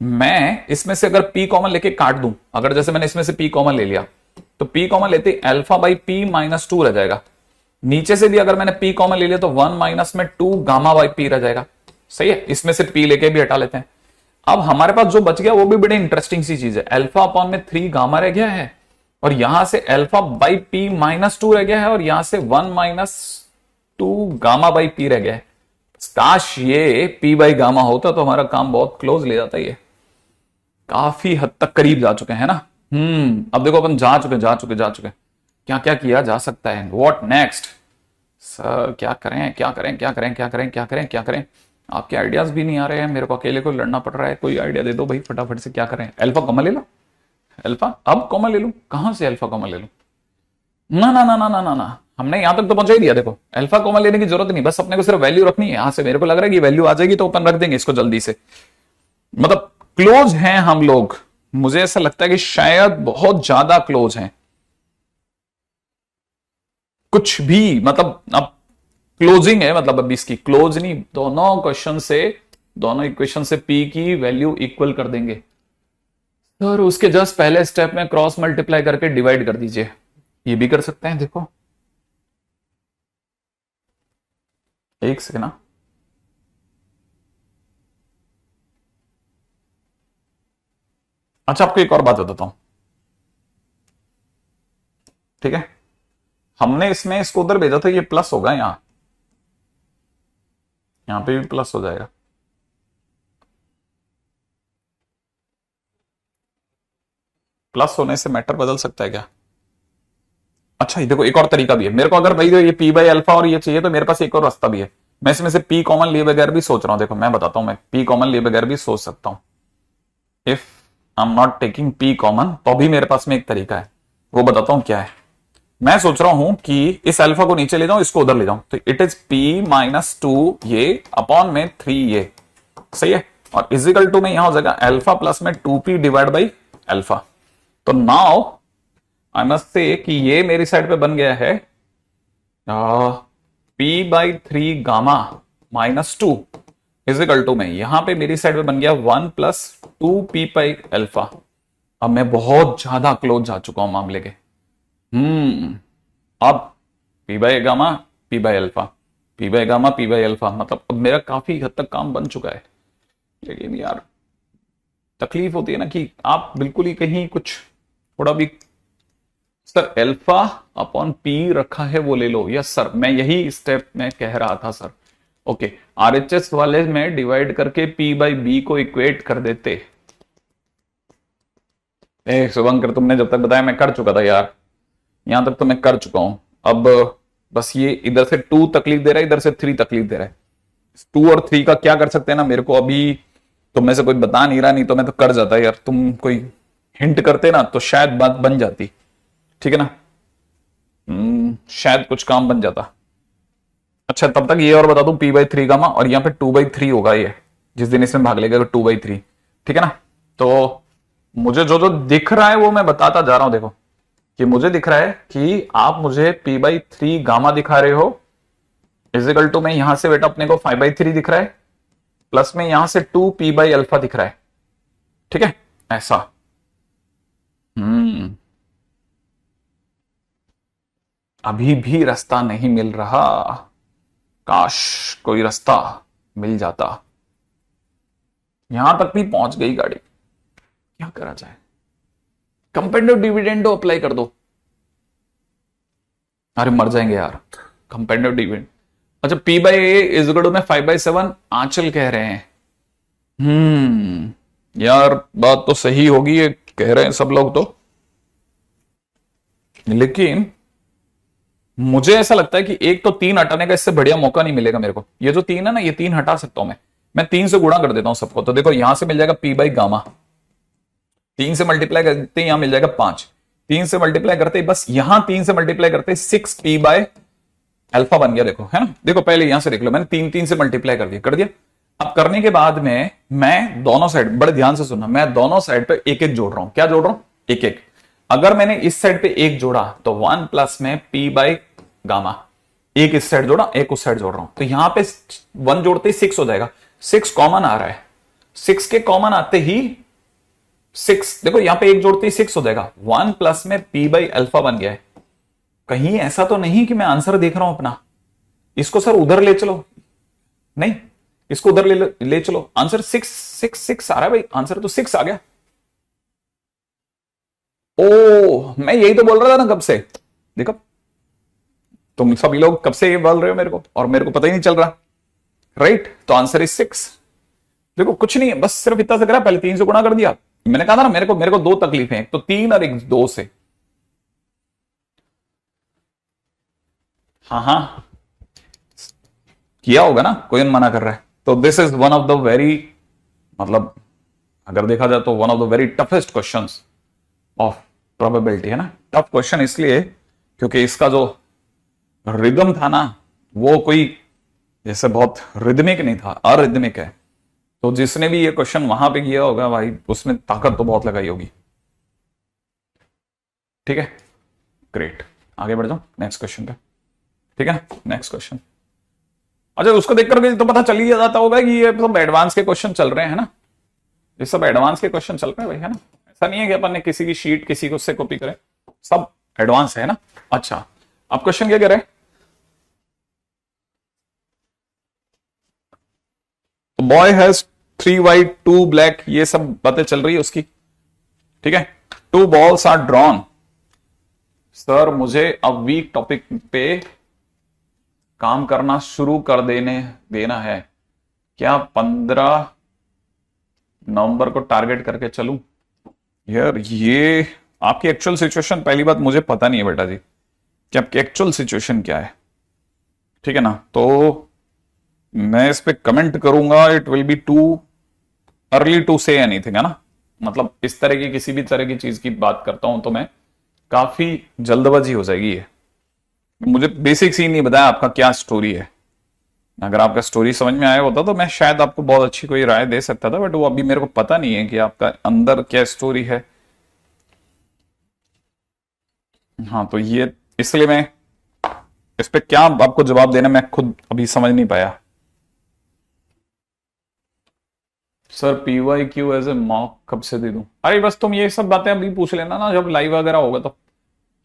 मैं इसमें से अगर p कॉमन लेके काट दूं, अगर जैसे मैंने इसमें से p कॉमन ले लिया तो p कॉमन लेते अल्फा बाई p-2 रह जाएगा। नीचे से भी अगर मैंने p कॉमन ले लिया तो 1 माइनस में 2 गामा बाई p रह जाएगा। सही है, इसमें से p लेके भी हटा लेते हैं। अब हमारे पास जो बच गया वो भी बड़ी इंटरेस्टिंग सी चीज है, अल्फा अपॉन में 3 गामा रह गया है, और यहां से अल्फा बाई p-2 रह गया है, और यहां से 1 माइनस 2 गामा बाई p रह गया है। काश ये p बाई गामा होता तो हमारा काम बहुत क्लोज ले जाता, ये काफी हद तक करीब जा चुके हैं ना। अब देखो अपन जा चुके क्या क्या किया जा सकता है, व्हाट नेक्स्ट सर, क्या करें। आपके आइडियाज भी नहीं आ रहे हैं, मेरे को अकेले को लड़ना पड़ रहा है। कोई आइडिया दे दो भाई फटाफट से, क्या करें। अल्फा कॉमन ले लो, अल्फा अब कॉमन ले लूं, कहां से अल्फा कॉमन ले लूं, ना ना ना ना ना ना ना, हमने यहां तक तो पहुंचा ही दिया। देखो अल्फा कॉमन लेने की जरूरत नहीं, बस अपने को सिर्फ वैल्यू रखनी है। यहां से मेरे को लग रहा है कि वैल्यू आ जाएगी तो अपन रख देंगे इसको जल्दी से, मतलब क्लोज हैं हम लोग। मुझे ऐसा लगता है कि शायद बहुत ज्यादा क्लोज हैं, कुछ भी मतलब अब क्लोजिंग है, मतलब अभी इसकी क्लोज नहीं, दोनों इक्वेशन से p की वैल्यू इक्वल कर देंगे। और उसके जस्ट पहले स्टेप में क्रॉस मल्टीप्लाई करके डिवाइड कर दीजिए, ये भी कर सकते हैं। देखो एक सेकेंड ना, अच्छा आपको एक और बात बताता हूं, ठीक है, हमने इसमें इसको उधर भेजा था, ये प्लस होगा, यहां पे भी प्लस हो जाएगा। प्लस होने से मैटर बदल सकता है क्या? अच्छा ये देखो एक और तरीका भी है मेरे को, अगर भाई ये p बाई अल्फा और ये चाहिए तो मेरे पास एक और रास्ता भी है। मैं इसमें से p कॉमन लिए बगैर भी सोच रहा हूं, देखो मैं बताता हूं, मैं p कॉमन लिए बगैर भी सोच सकता हूं। If I am not taking p common तो भी मेरे पास में एक तरीका है, वो बताता हूं क्या है। मैं सोच रहा हूं कि इस अल्फा को नीचे ले जाऊं, इसको उधर ले जाऊं, तो इट इज p-2 ये अपॉन में 3 ये, सही है। और इजिकल टू में यहां हो जाएगा अल्फा प्लस में 2p डिवाइड बाई अल्फा। तो नाउ आई मस्ट से कि ये मेरी साइड पे बन गया है p/3 gamma minus 2 is equal to में यहां पे मेरी साइड पे बन गया 1 प्लस 2p बाई अल्फा। अब मैं बहुत ज्यादा क्लोज जा चुका हूं मामले के। अब P by gamma P by alpha, P by gamma P by alpha, मतलब अब मेरा काफी हद तक काम बन चुका है। लेकिन यार तकलीफ होती है ना कि आप बिल्कुल ही कहीं कुछ थोड़ा भी, सर अल्फा अपॉन पी रखा है वो ले लो। यस सर, मैं यही स्टेप में कह रहा था सर। ओके, आरएचएस वाले में डिवाइड करके पी बाई बी को इक्वेट कर देते। शुभंकर तुमने जब तक बताया मैं कर चुका था यार, यहां तक तो मैं कर चुका हूं। अब बस ये इधर से 2 तकलीफ दे रहा है, इधर से 3 तकलीफ दे रहा है। 2 और 3 का क्या कर सकते हैं ना, मेरे को अभी तुम में से कोई बता नहीं रहा, नहीं तो मैं तो कर जाता यार। तुम कोई हिंट करते ना तो शायद बात बन जाती, ठीक है ना। शायद कुछ काम बन जाता। अच्छा तब तक ये और बता दूं p/3 गामा, और यहाँ पे 2/3 होगा ये, जिस दिन इसमें भाग लेगा 2/3, ठीक है ना। तो मुझे जो जो दिख रहा है वो मैं बताता जा रहा हूं। देखो कि मुझे दिख रहा है कि आप मुझे p/3 गामा दिखा रहे हो, इजिकल टू में यहां से बेटा अपने को 5/3 दिख रहा है, प्लस में यहां से 2p बाई अल्फा दिख रहा है, ठीक है ऐसा। अभी भी रास्ता नहीं मिल रहा, काश कोई रास्ता मिल जाता। यहां तक भी पहुंच गई गाड़ी, क्या करा जाए। कंपेंडेटिव डिविडेंडो अप्लाई कर दो। अरे मर जाएंगे यार, कंपेंडेटिव डिविडेंड। अच्छा p/a इजिकल टू में 5/7 आंचल कह रहे हैं। यार बात तो सही होगी, ये कह रहे हैं सब लोग तो, लेकिन मुझे ऐसा लगता है कि एक तो 3 हटाने का इससे बढ़िया मौका नहीं मिलेगा मेरे को। ये जो 3 है ना, ये 3 हटा सकता हूं मैं 3 से गुणा कर देता हूं सबको। तो देखो यहां से मिल जाएगा p बाई गामा, 3 से मल्टीप्लाई करते यहां मिल जाएगा 5, 3 से मल्टीप्लाई करते बस यहां 3 से मल्टीप्लाई करते 6p बाय अल्फा बन गया। देखो है ना, देखो पहले यहां से देख लो, मैंने 3 से मल्टीप्लाई कर दिया। अब करने के बाद में मैं दोनों साइड, बड़े ध्यान से सुनना, मैं दोनों साइड पे एक एक जोड़ रहा हूं। क्या जोड़ रहा हूं? एक एक। अगर मैंने इस साइड पे एक जोड़ा तो 1 प्लस में p बाई गामा, एक इस साइड जोड़ा एक उस साइड जोड़ रहा हूं, तो यहां पे 1 जोड़ते ही 6 हो जाएगा। 6 कॉमन आ रहा है, 6 के कॉमन आते ही 6, देखो यहां पे एक जोड़ते ही 6 हो जाएगा। 1 प्लस में p बाई अल्फा बन गया है। कहीं ऐसा तो नहीं कि मैं आंसर देख रहा हूं अपना, इसको सर उधर ले चलो, नहीं इसको उधर ले चलो। आंसर 6 आ रहा है भाई, आंसर तो 6 आ गया। ओ मैं यही तो बोल रहा था ना कब से, देखो तुम सभी लोग कब से ये बोल रहे हो मेरे को, और मेरे को पता ही नहीं चल रहा, राइट। तो आंसर इज 6। देखो कुछ नहीं है, बस सिर्फ इतना से करा, पहले 3 से गुणा कर दिया। मैंने कहा था ना मेरे को 2 तकलीफें, एक तो 3 और एक 2 से। हाँ हाँ किया होगा ना, कोई मना कर रहा है। तो this is one of the very, मतलब अगर देखा जाए तो one of the very toughest questions of probability, है ना। टफ क्वेश्चन इसलिए क्योंकि इसका जो रिदम था ना, वो कोई जैसे बहुत रिदमिक नहीं था, अरिदमिक है। तो जिसने भी ये क्वेश्चन वहां पे किया होगा भाई, उसने ताकत तो बहुत लगाई होगी, ठीक है। ग्रेट, आगे बढ़ जाओ नेक्स्ट क्वेश्चन पे, ठीक है। नेक्स्ट क्वेश्चन, अच्छा उसको देख करके तो पता चल ही जाता होगा कि ये सब एडवांस के क्वेश्चन चल रहे हैं, है ना। ये सब एडवांस के क्वेश्चन चल रहे हैं भाई, है ना। ऐसा नहीं है कि अपन ने किसी की शीट किसी को उससे कॉपी करें, सब एडवांस है ना। अच्छा अब क्वेश्चन क्या कह रहे हैं, बॉय हैज 3 वाइट 2 ब्लैक, ये सब बातें चल रही है उसकी, ठीक है। 2 बॉल्स आर ड्रॉन। सर मुझे अब वीक टॉपिक पे काम करना शुरू कर देना है क्या, 15 नवंबर को टारगेट करके चलूं। यार ये आपकी एक्चुअल सिचुएशन, पहली बात मुझे पता नहीं है बेटा जी कि आपकी एक्चुअल सिचुएशन क्या है, ठीक है ना। तो मैं इस पे कमेंट करूंगा, it will be too early to say anything, है ना। मतलब इस तरह की किसी भी तरह की चीज की बात करता हूं तो मैं काफी जल्दबाजी हो जाएगी ये। मुझे बेसिक सीन नहीं बताया आपका क्या स्टोरी है। अगर आपका स्टोरी समझ में आया होता तो मैं शायद आपको बहुत अच्छी कोई राय दे सकता था, बट वो अभी मेरे को पता नहीं है कि आपका अंदर क्या स्टोरी है। हाँ तो ये इसलिए मैं इस पे क्या आपको जवाब देना मैं खुद अभी समझ नहीं पाया। Sir PYQ as a mock कब से दे दूं? अरे बस तुम ये सब बातें अभी पूछ लेना ना, जब लाइव वगैरह होगा तो।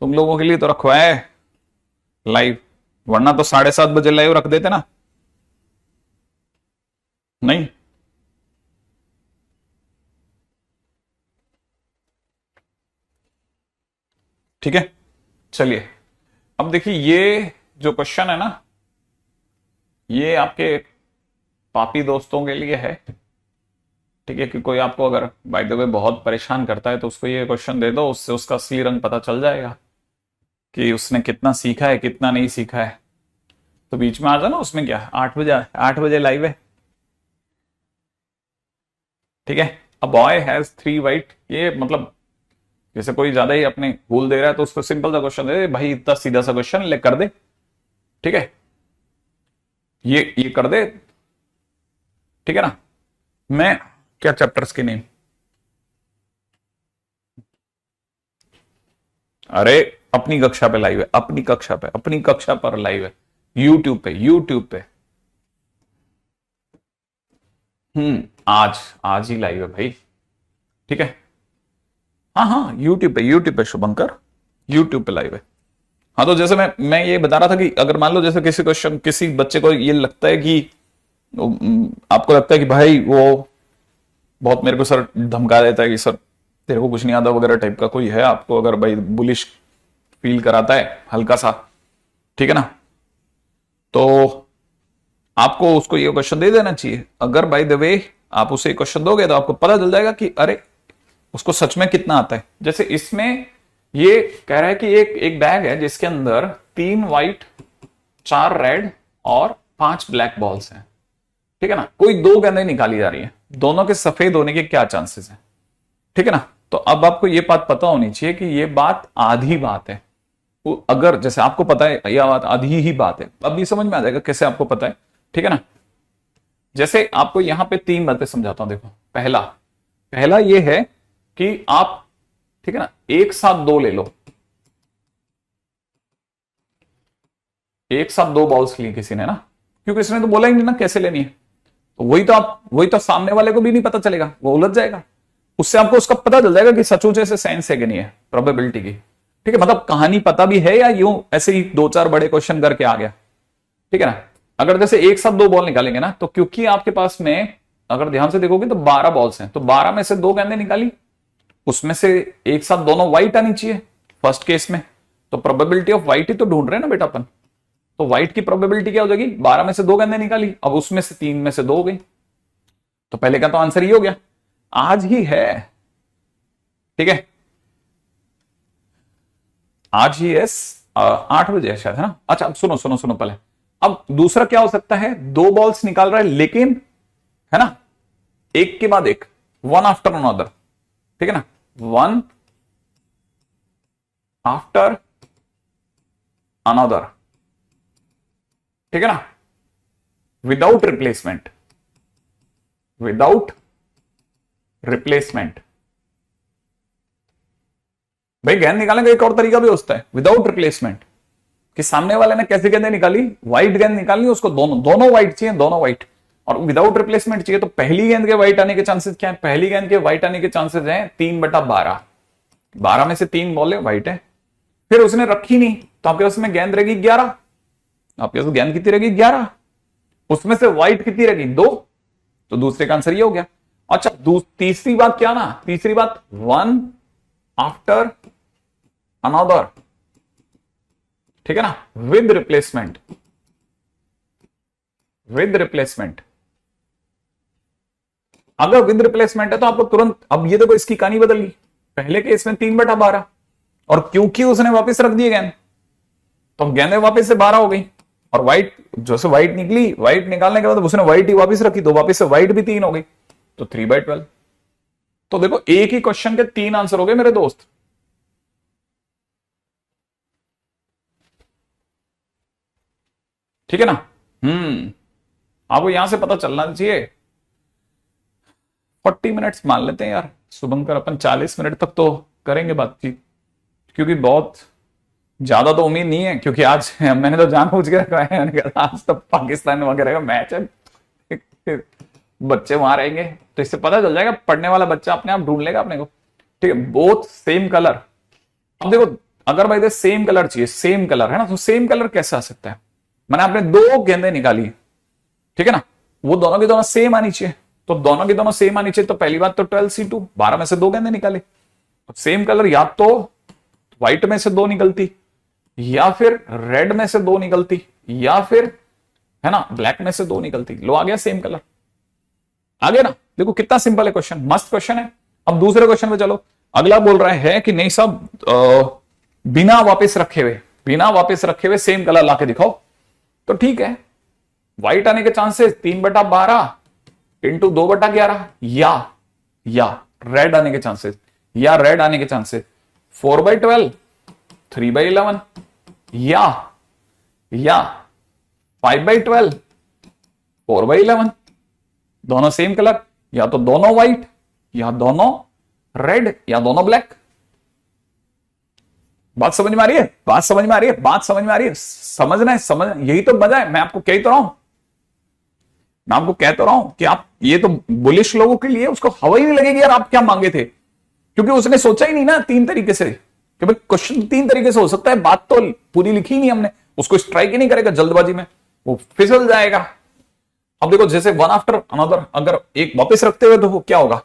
तुम लोगों के लिए तो रखवा है लाइव, वरना तो 7:30 बजे लाइव रख देते ना। नहीं, ठीक है चलिए। अब देखिए ये जो क्वेश्चन है ना, ये आपके पापी दोस्तों के लिए है। ठीक है कि कोई आपको अगर बाय द वे बहुत परेशान करता है तो उसको ये क्वेश्चन दे दो, उससे उसका असली रंग पता चल जाएगा कि उसने कितना सीखा है कितना नहीं सीखा है। तो बीच में आ जाना, उसमें क्या 8 बजे, 8 बजे लाइव है। ठीक है। अ बॉय हैज 3 वाइट, ये मतलब जैसे कोई ज्यादा ही अपने भूल दे रहा है तो उसको सिंपल सा क्वेश्चन दे भाई, इतना सीधा सा क्वेश्चन ले कर दे। ठीक है, ये कर दे। ठीक है ना। मैं क्या चैप्टर्स के नेम, अरे अपनी कक्षा पे लाइव है, अपनी कक्षा पे, अपनी कक्षा पर लाइव है, यूट्यूब पे, यूट्यूब पे। आज आज ही लाइव है भाई। ठीक है। हाँ हाँ यूट्यूब पे, यूट्यूब पे शुभंकर, यूट्यूब पे लाइव है। हाँ तो जैसे मैं ये बता रहा था कि अगर मान लो जैसे किसी क्वेश्चन, किसी बच्चे को ये लगता है कि आपको लगता है कि भाई वो बहुत मेरे को सर धमका देता है कि सर तेरे को कुछ नहीं आता वगैरह टाइप का कोई है, आपको अगर भाई बुलिश फील कराता है हल्का सा, ठीक है ना, तो आपको उसको ये क्वेश्चन दे देना चाहिए। अगर बाय द वे आप उसे क्वेश्चन दोगे तो आपको पता चल जाएगा कि अरे उसको सच में कितना आता है। जैसे इसमें ये कह रहा है कि एक एक बैग है जिसके अंदर 3 वाइट, 4 रेड और 5 ब्लैक बॉल्स हैं। ठीक है ना, कोई 2 गेंदें निकाली जा रही है, दोनों के सफेद होने के क्या चांसेस हैं। ठीक है ना। तो अब आपको ये बात पता होनी चाहिए कि ये बात आधी बात है। अगर जैसे आपको पता है यह बात आधी ही बात है, अब ये समझ में आ जाएगा कैसे आपको पता है। ठीक है ना। जैसे आपको यहां पे 3 बातें समझाता हूं, देखो। पहला पहला ये है कि आप, ठीक है ना, एक साथ 2 ले लो, एक साथ 2 बॉल्स ली किसी ने ना, क्योंकि इसने तो बोला ही नहीं ना कैसे लेनी है। तो वही तो सामने वाले को भी नहीं पता चलेगा, वो उलझ जाएगा। उससे आपको उसका पता चल जाएगा कि सचमुच ऐसे साइंस है कि नहीं है, प्रोबेबिलिटी की। ठीक है, मतलब कहानी पता भी है या यूं ऐसे ही 2-4 बड़े क्वेश्चन करके आ गया। ठीक है ना। अगर जैसे एक साथ 2 बॉल निकालेंगे ना, तो क्योंकि आपके पास में अगर ध्यान से देखोगे तो 12 बॉल्स हैं, तो 12 में से 2 गेंदें निकाली, उसमें से एक साथ दोनों व्हाइट आनी चाहिए फर्स्ट केस में। तो प्रोबेबिलिटी ऑफ व्हाइट ही तो ढूंढ रहे हैं ना बेटा अपन। तो व्हाइट की प्रोबेबिलिटी क्या हो जाएगी, 12 में से 2 गेंदें निकाली, अब उसमें से 3 में से 2 हो गई। तो पहले का तो आंसर ही हो गया, आज ही है। ठीक है, आज ही है, 8 बजे है शायद, है ना। अच्छा अब सुनो सुनो सुनो पहले। अब दूसरा क्या हो सकता है, 2 बॉल्स निकाल रहा है लेकिन, है ना, एक के बाद एक, वन आफ्टर अनदर। ठीक है ना, वन आफ्टर अनदर। ठीक है ना, विदाउट रिप्लेसमेंट, विदाउट रिप्लेसमेंट। भाई गेंद निकालने का एक और तरीका भी होता है, विदाउट रिप्लेसमेंट, कि सामने वाले ने कैसे गेंदें निकाली, व्हाइट गेंद निकालनी, उसको दोनों दोनों व्हाइट चाहिए, दोनों व्हाइट, और विदाउट रिप्लेसमेंट चाहिए। तो पहली गेंद के व्हाइट आने के चांसेस क्या है, पहली गेंद के व्हाइट आने के चांसेस हैं 3/12, 12 में से 3 बॉलें व्हाइट है। फिर उसने रखी नहीं तो आपके पास में गेंद रहेगी 11, आपके पास गेंद कितनी रहेगी 11, उसमें से व्हाइट कितनी रहेगी 2, तो दूसरे का आंसर ये हो गया। अच्छा तीसरी बात क्या ना, तीसरी बात वन आफ्टर अनदर। ठीक है ना, विद रिप्लेसमेंट, विद रिप्लेसमेंट। अगर विद रिप्लेसमेंट है तो आपको तुरंत, अब ये देखो इसकी कहानी बदल गई। पहले केस में 3/12, और क्योंकि उसने वापस रख दिए गेंद तो गेंदें वापस से 12 हो गई, और व्हाइट जैसे व्हाइट निकली, व्हाइट निकालने के बाद उसने व्हाइट ही वापस रखी तो वापस से व्हाइट भी 3 हो गई, तो 3/12। तो देखो एक ही क्वेश्चन के 3 आंसर हो गए मेरे दोस्त। ठीक है ना। आपको यहां से पता चलना चाहिए। 40 मिनट्स मान लेते हैं यार शुभंकर, अपन 40 मिनट तक तो करेंगे बातचीत, क्योंकि बहुत ज्यादा तो उम्मीद नहीं है, क्योंकि आज मैंने तो जानबूझ के रखा है, मैंने कहा आज तो पाकिस्तान वगैरह का मैच है, बच्चे वहां रहेंगे, तो इससे पता चल जाएगा, पढ़ने वाला बच्चा अपने आप ढूंढ लेगा अपने को। ठीक है, बोथ सेम कलर। अब देखो, अगर भाई सेम कलर चाहिए, सेम कलर है ना, तो सेम कलर कैसे आ सकता है? मैंने आपने दो गेंदें निकाली, ठीक है ना, वो दोनों की दोनों सेम आनी चाहिए, तो दोनों की दोनों सेम आनी चाहिए, तो पहली बात तो 12C2, 12 में से दो गेंदें निकाले, सेम कलर, या तो व्हाइट में से दो निकलती, या फिर रेड में से दो निकलती, या फिर है ना ब्लैक में से दो निकलती। लो, आ गया सेम कलर, आ गया ना। देखो कितना सिंपल है क्वेश्चन, मस्त क्वेश्चन है। अब दूसरे क्वेश्चन पे चलो। अगला बोल रहा है कि नहीं साहब, बिना वापस रखे हुए सेम कलर लाके दिखाओ। तो ठीक है, व्हाइट आने के चांसेस 3/12 इंटू 2/11, या रेड आने के चांसेस, 4/12 3/11, या 5/12 4/11। दोनों सेम कलर, या तो दोनों व्हाइट, या दोनों रेड, या दोनों ब्लैक। बात समझ में आ रही है? समझना है, यही तो मजा है। मैं आपको कह तो रहा हूं कि आप, ये तो बुलिश लोगों के लिए उसको हवा ही नहीं लगेगी यार आप क्या मांगे थे, क्योंकि उसने सोचा ही नहीं ना 3 तरीके से कि भाई क्वेश्चन 3 तरीके से हो सकता है। बात तो पूरी लिखी नहीं हमने, उसको स्ट्राइक ही नहीं करेगा जल्दबाजी में, वो फिसल जाएगा। अब देखो, जैसे वन आफ्टर अनदर, अगर एक वापस रखते हुए तो क्या होगा?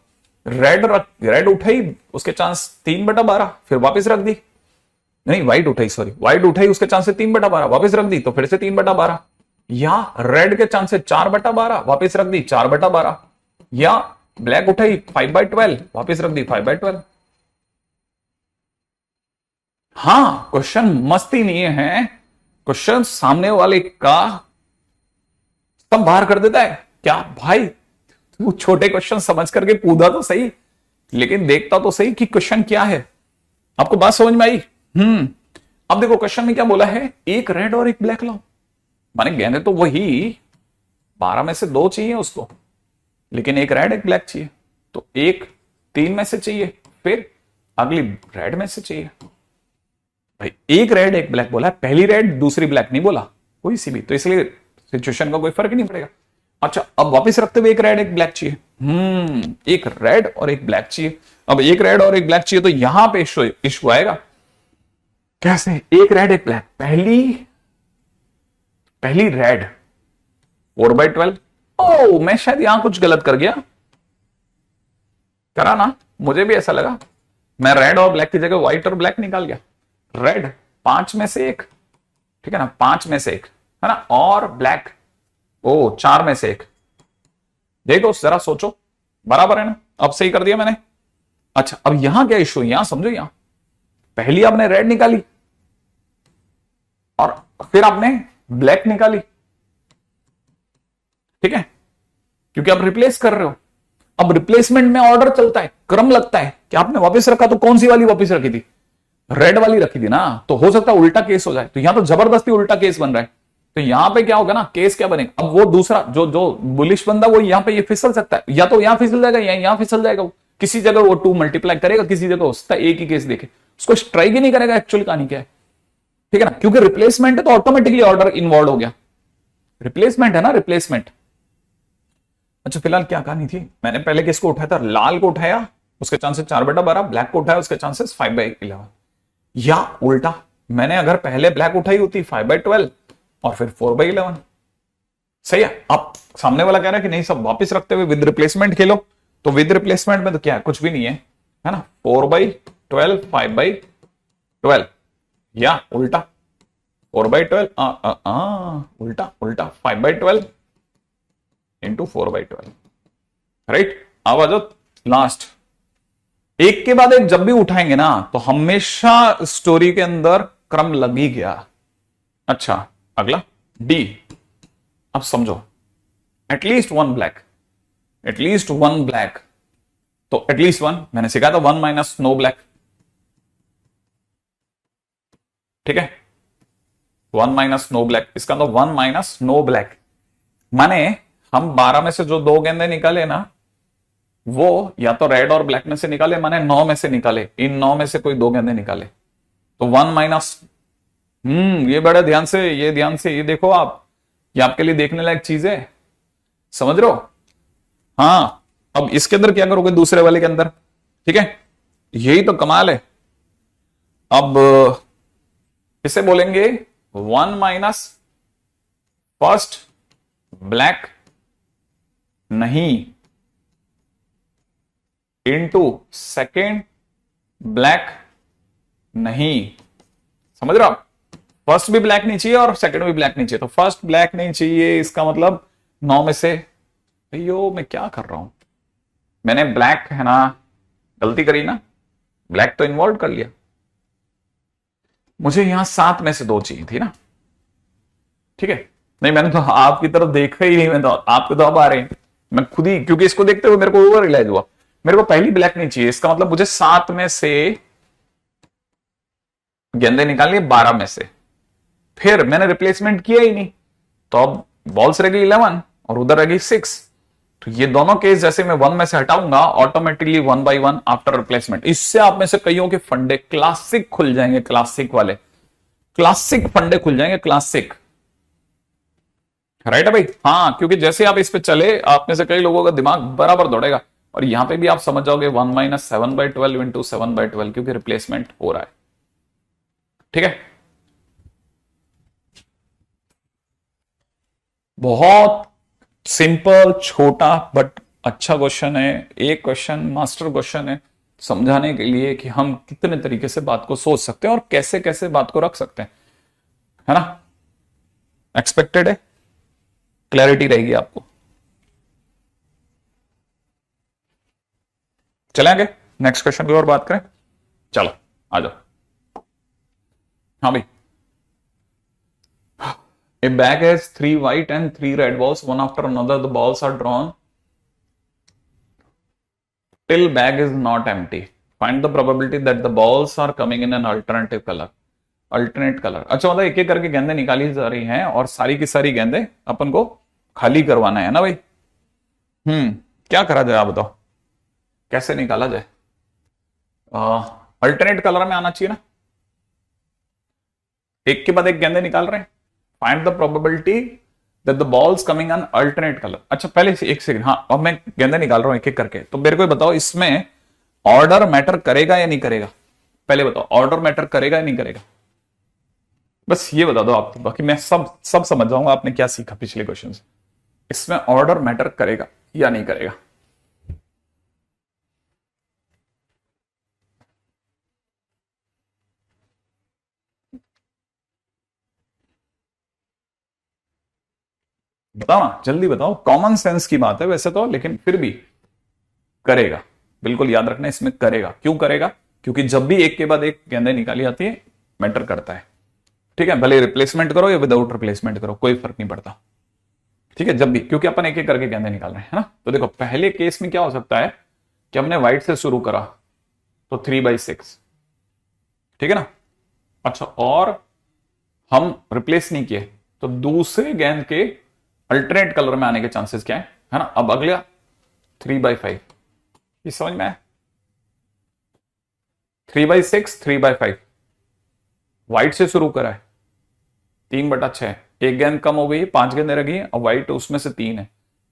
रेड उठाई, उसके चांस 3/12, फिर वापस रख दी, नहीं व्हाइट उठाई, उसके चांसेस 3/12, वापस रख दी, तो फिर से 3/12, या रेड के चांसेस 4/12, वापस रख दी 4/12, या ब्लैक उठाई 5/12, वापस रख दी 5/12। हाँ, क्वेश्चन मस्ती नहीं है, क्वेश्चन सामने वाले का सब बाहर कर देता है। क्या भाई, तू छोटे क्वेश्चन समझ करके कूदा तो सही, लेकिन देखता तो सही कि क्वेश्चन क्या है। आपको बात समझ में आई? अब देखो क्वेश्चन में क्या बोला है, एक रेड और एक ब्लैक लाओ। माने गेंदे तो वही 12 में से 2 चाहिए उसको, लेकिन एक रेड एक ब्लैक चाहिए, तो एक 3 में से चाहिए, फिर अगली रेड में से चाहिए। भाई एक रेड एक ब्लैक बोला है, पहली रेड दूसरी ब्लैक नहीं बोला, कोई सी भी, तो इसलिए सिचुएशन का कोई फर्क नहीं पड़ेगा। अच्छा, अब वापस रखते हुए एक रेड एक ब्लैक चाहिए, एक रेड और एक ब्लैक चाहिए। अब एक रेड और एक ब्लैक चाहिए, तो यहां पे इश्यू आएगा। कैसे? एक रेड एक ब्लैक, पहली रेड 4/12। ओ, मैं शायद यहां कुछ गलत कर गया, करा ना, मुझे भी ऐसा लगा। मैं रेड और ब्लैक की जगह व्हाइट और ब्लैक निकाल गया। रेड 5 में से एक, ठीक है ना, 5 में से एक है ना, और ब्लैक 4 में से एक। देखो जरा सोचो, बराबर है ना? अब सही कर दिया मैंने। अच्छा, अब यहां क्या इश्यू, यहां समझो, यहां पहली आपने रेड निकाली और फिर आपने ब्लैक निकाली, ठीक है, क्योंकि आप रिप्लेस कर रहे हो। अब रिप्लेसमेंट में ऑर्डर चलता है, क्रम लगता है कि आपने वापस रखा तो कौन सी वाली वापस रखी थी? रेड वाली रखी थी ना, तो हो सकता है उल्टा केस हो जाए, तो यहां तो जबरदस्ती उल्टा केस बन रहा है। तो यहां पे क्या होगा ना, केस क्या बनेगा? अब वो दूसरा जो बुलिश बंदा, वो यहां पे ये फिसल सकता है, या तो यहां फिसल जाएगा या यहां फिसल जाएगा। वो किसी जगह वो 2 मल्टीप्लाई करेगा, किसी जगह हो सकता है एक ही केस देखे, उसको स्ट्राइक ही नहीं करेगा। एक्चुअल कहानी क्या है, ठीक है ना, क्योंकि रिप्लेसमेंट है तो ऑटोमेटिकली ऑर्डर इन्वॉल्व हो गया। रिप्लेसमेंट है ना, रिप्लेसमेंट। अच्छा, फिलहाल क्या कहानी थी? मैंने पहले किसको उठाया था? लाल को उठाया, उसके चांसेस 4/12, ब्लैक को उठाया, उसके चांसेस 5/11, या उल्टा, मैंने अगर पहले ब्लैक उठाई होती 5/12 और फिर 4/11। सही है। अब सामने वाला कह रहा है कि नहीं सब वापस रखते हुए विद रिप्लेसमेंट खेलो, तो विद रिप्लेसमेंट में तो क्या है, कुछ भी नहीं है ना, 4/12 5/12, या उल्टा 4/12 उल्टा 5/12 इंटू 4/12, राइट। अब आ जाओ लास्ट, एक के बाद एक जब भी उठाएंगे ना, तो हमेशा स्टोरी के अंदर क्रम लग ही गया। अच्छा, अगला डी। अब समझो, एटलीस्ट वन ब्लैक, तो एटलीस्ट वन मैंने सिखाया था, 1 माइनस नो ब्लैक, ठीक है। 1 माइनस नो ब्लैक, इसका मतलब 1 माइनस नो ब्लैक, माने हम 12 में से जो 2 गेंदे निकाले ना, वो या तो रेड और ब्लैक में से निकाले, माने 9 में से निकाले, इन 9 में से कोई 2 गेंदे निकाले, तो 1 माइनस। ये बड़े ध्यान से, ये ध्यान से ये देखो आप, ये आपके लिए देखने लायक चीज है, समझ रहे हो? हाँ, अब इसके अंदर क्या करोगे दूसरे वाले के अंदर, ठीक है, यही तो कमाल है। अब इसे बोलेंगे 1 माइनस फर्स्ट ब्लैक नहीं इंटू सेकेंड ब्लैक नहीं, समझ रहे हो आप? फर्स्ट भी ब्लैक नहीं चाहिए और सेकंड भी ब्लैक नहीं चाहिए, तो फर्स्ट ब्लैक नहीं चाहिए, इसका मतलब 9 में से, अयो मैं क्या कर रहा हूं, मैंने ब्लैक है ना गलती करी ना, ब्लैक तो इन्वॉल्व कर लिया, मुझे यहां 7 में से 2 चाहिए थी ना, ठीक है। नहीं मैंने तो आपकी तरफ देखा ही नहीं, मैं तो आपके तो अब आ रहे हैं, मैं खुद ही, क्योंकि इसको देखते हुए मेरे को ओवर रियलाइज हुआ, मेरे को पहली ब्लैक नहीं चाहिए, इसका मतलब मुझे 7 में से गेंदे निकालनी 12 में से, फिर मैंने रिप्लेसमेंट किया ही नहीं, तो अब बॉल्स रहेगी 11 और उधर रहेगी 6, तो ये दोनों केस जैसे मैं 1 में से हटाऊंगा ऑटोमेटिकली 1 बाई 1 आफ्टर रिप्लेसमेंट, इससे आप में से कईयों के फंडे क्लासिक खुल जाएंगे, क्लासिक वाले क्लासिक फंडे खुल जाएंगे, क्लासिक, राइट है भाई? हाँ, क्योंकि जैसे आप इस पे चले, आप में से कई लोगों का दिमाग बराबर दौड़ेगा, और यहां पे भी आप समझ जाओगे 1 माइनस 7/12 इंटू 7/12, क्योंकि रिप्लेसमेंट हो रहा है, ठीक है। बहुत सिंपल छोटा बट अच्छा क्वेश्चन है, एक क्वेश्चन मास्टर क्वेश्चन है, समझाने के लिए कि हम कितने तरीके से बात को सोच सकते हैं और कैसे कैसे बात को रख सकते हैं, है ना? एक्सपेक्टेड है, क्लैरिटी रहेगी आपको। चले आगे नेक्स्ट क्वेश्चन की और बात करें, चलो आ जाओ। हाँ भाई, A bag has 3 white and 3 red balls, one after another. The balls are drawn till bag is not empty. Find the probability that the balls are coming in an alternative color. Alternate colour, अच्छा मतलब एक एक करके गेंदे निकाली जा रही हैं और सारी की सारी गेंदे अपन को खाली करवाना है ना भाई। क्या करा जाए आप बताओ, कैसे निकाला जाए? अल्टरनेट कलर में आना चाहिए ना, एक के बाद एक गेंदे निकाल रहे हैं, find the probability that the balls coming on alternate colour. अच्छा पहले एक सेकंड, हाँ अब मैं गेंदे निकाल रहा हूं एक एक करके, तो मेरे को बताओ इसमें ऑर्डर मैटर करेगा या नहीं करेगा? पहले बताओ ऑर्डर मैटर करेगा या नहीं करेगा, बस ये बता दो आप, बाकी मैं सब समझ जाऊंगा आपने क्या सीखा पिछले क्वेश्चन से। इसमें ऑर्डर मैटर करेगा या नहीं करेगा? बताओ ना, जल्दी बताओ, कॉमन सेंस की बात है वैसे तो, लेकिन फिर भी करेगा, बिल्कुल याद रखना इसमें करेगा। क्यों करेगा? क्योंकि जब भी एक के बाद एक गेंदें निकाली जाती है मैटर करता है, ठीक है, भले रिप्लेसमेंट करो या विदाउट रिप्लेसमेंट करो कोई फर्क नहीं पड़ता, ठीक है, जब भी, क्योंकि अपन एक एक करके गेंदे निकाल रहे हैं, है ना। तो देखो पहले केस में क्या हो सकता है कि हमने व्हाइट से शुरू करा तो 3/6, ठीक है ना। अच्छा और हम रिप्लेस नहीं किए तो दूसरे गेंद के अल्टरनेट कलर में आने के चांसेस क्या है ना। अब अगला 3/5, ये समझ में आया? 3/6 3/5, व्हाइट से शुरू करा है 3/6, एक गेंद कम हो गई, 5 गेंदें रह गई और व्हाइट उसमें से 3 है।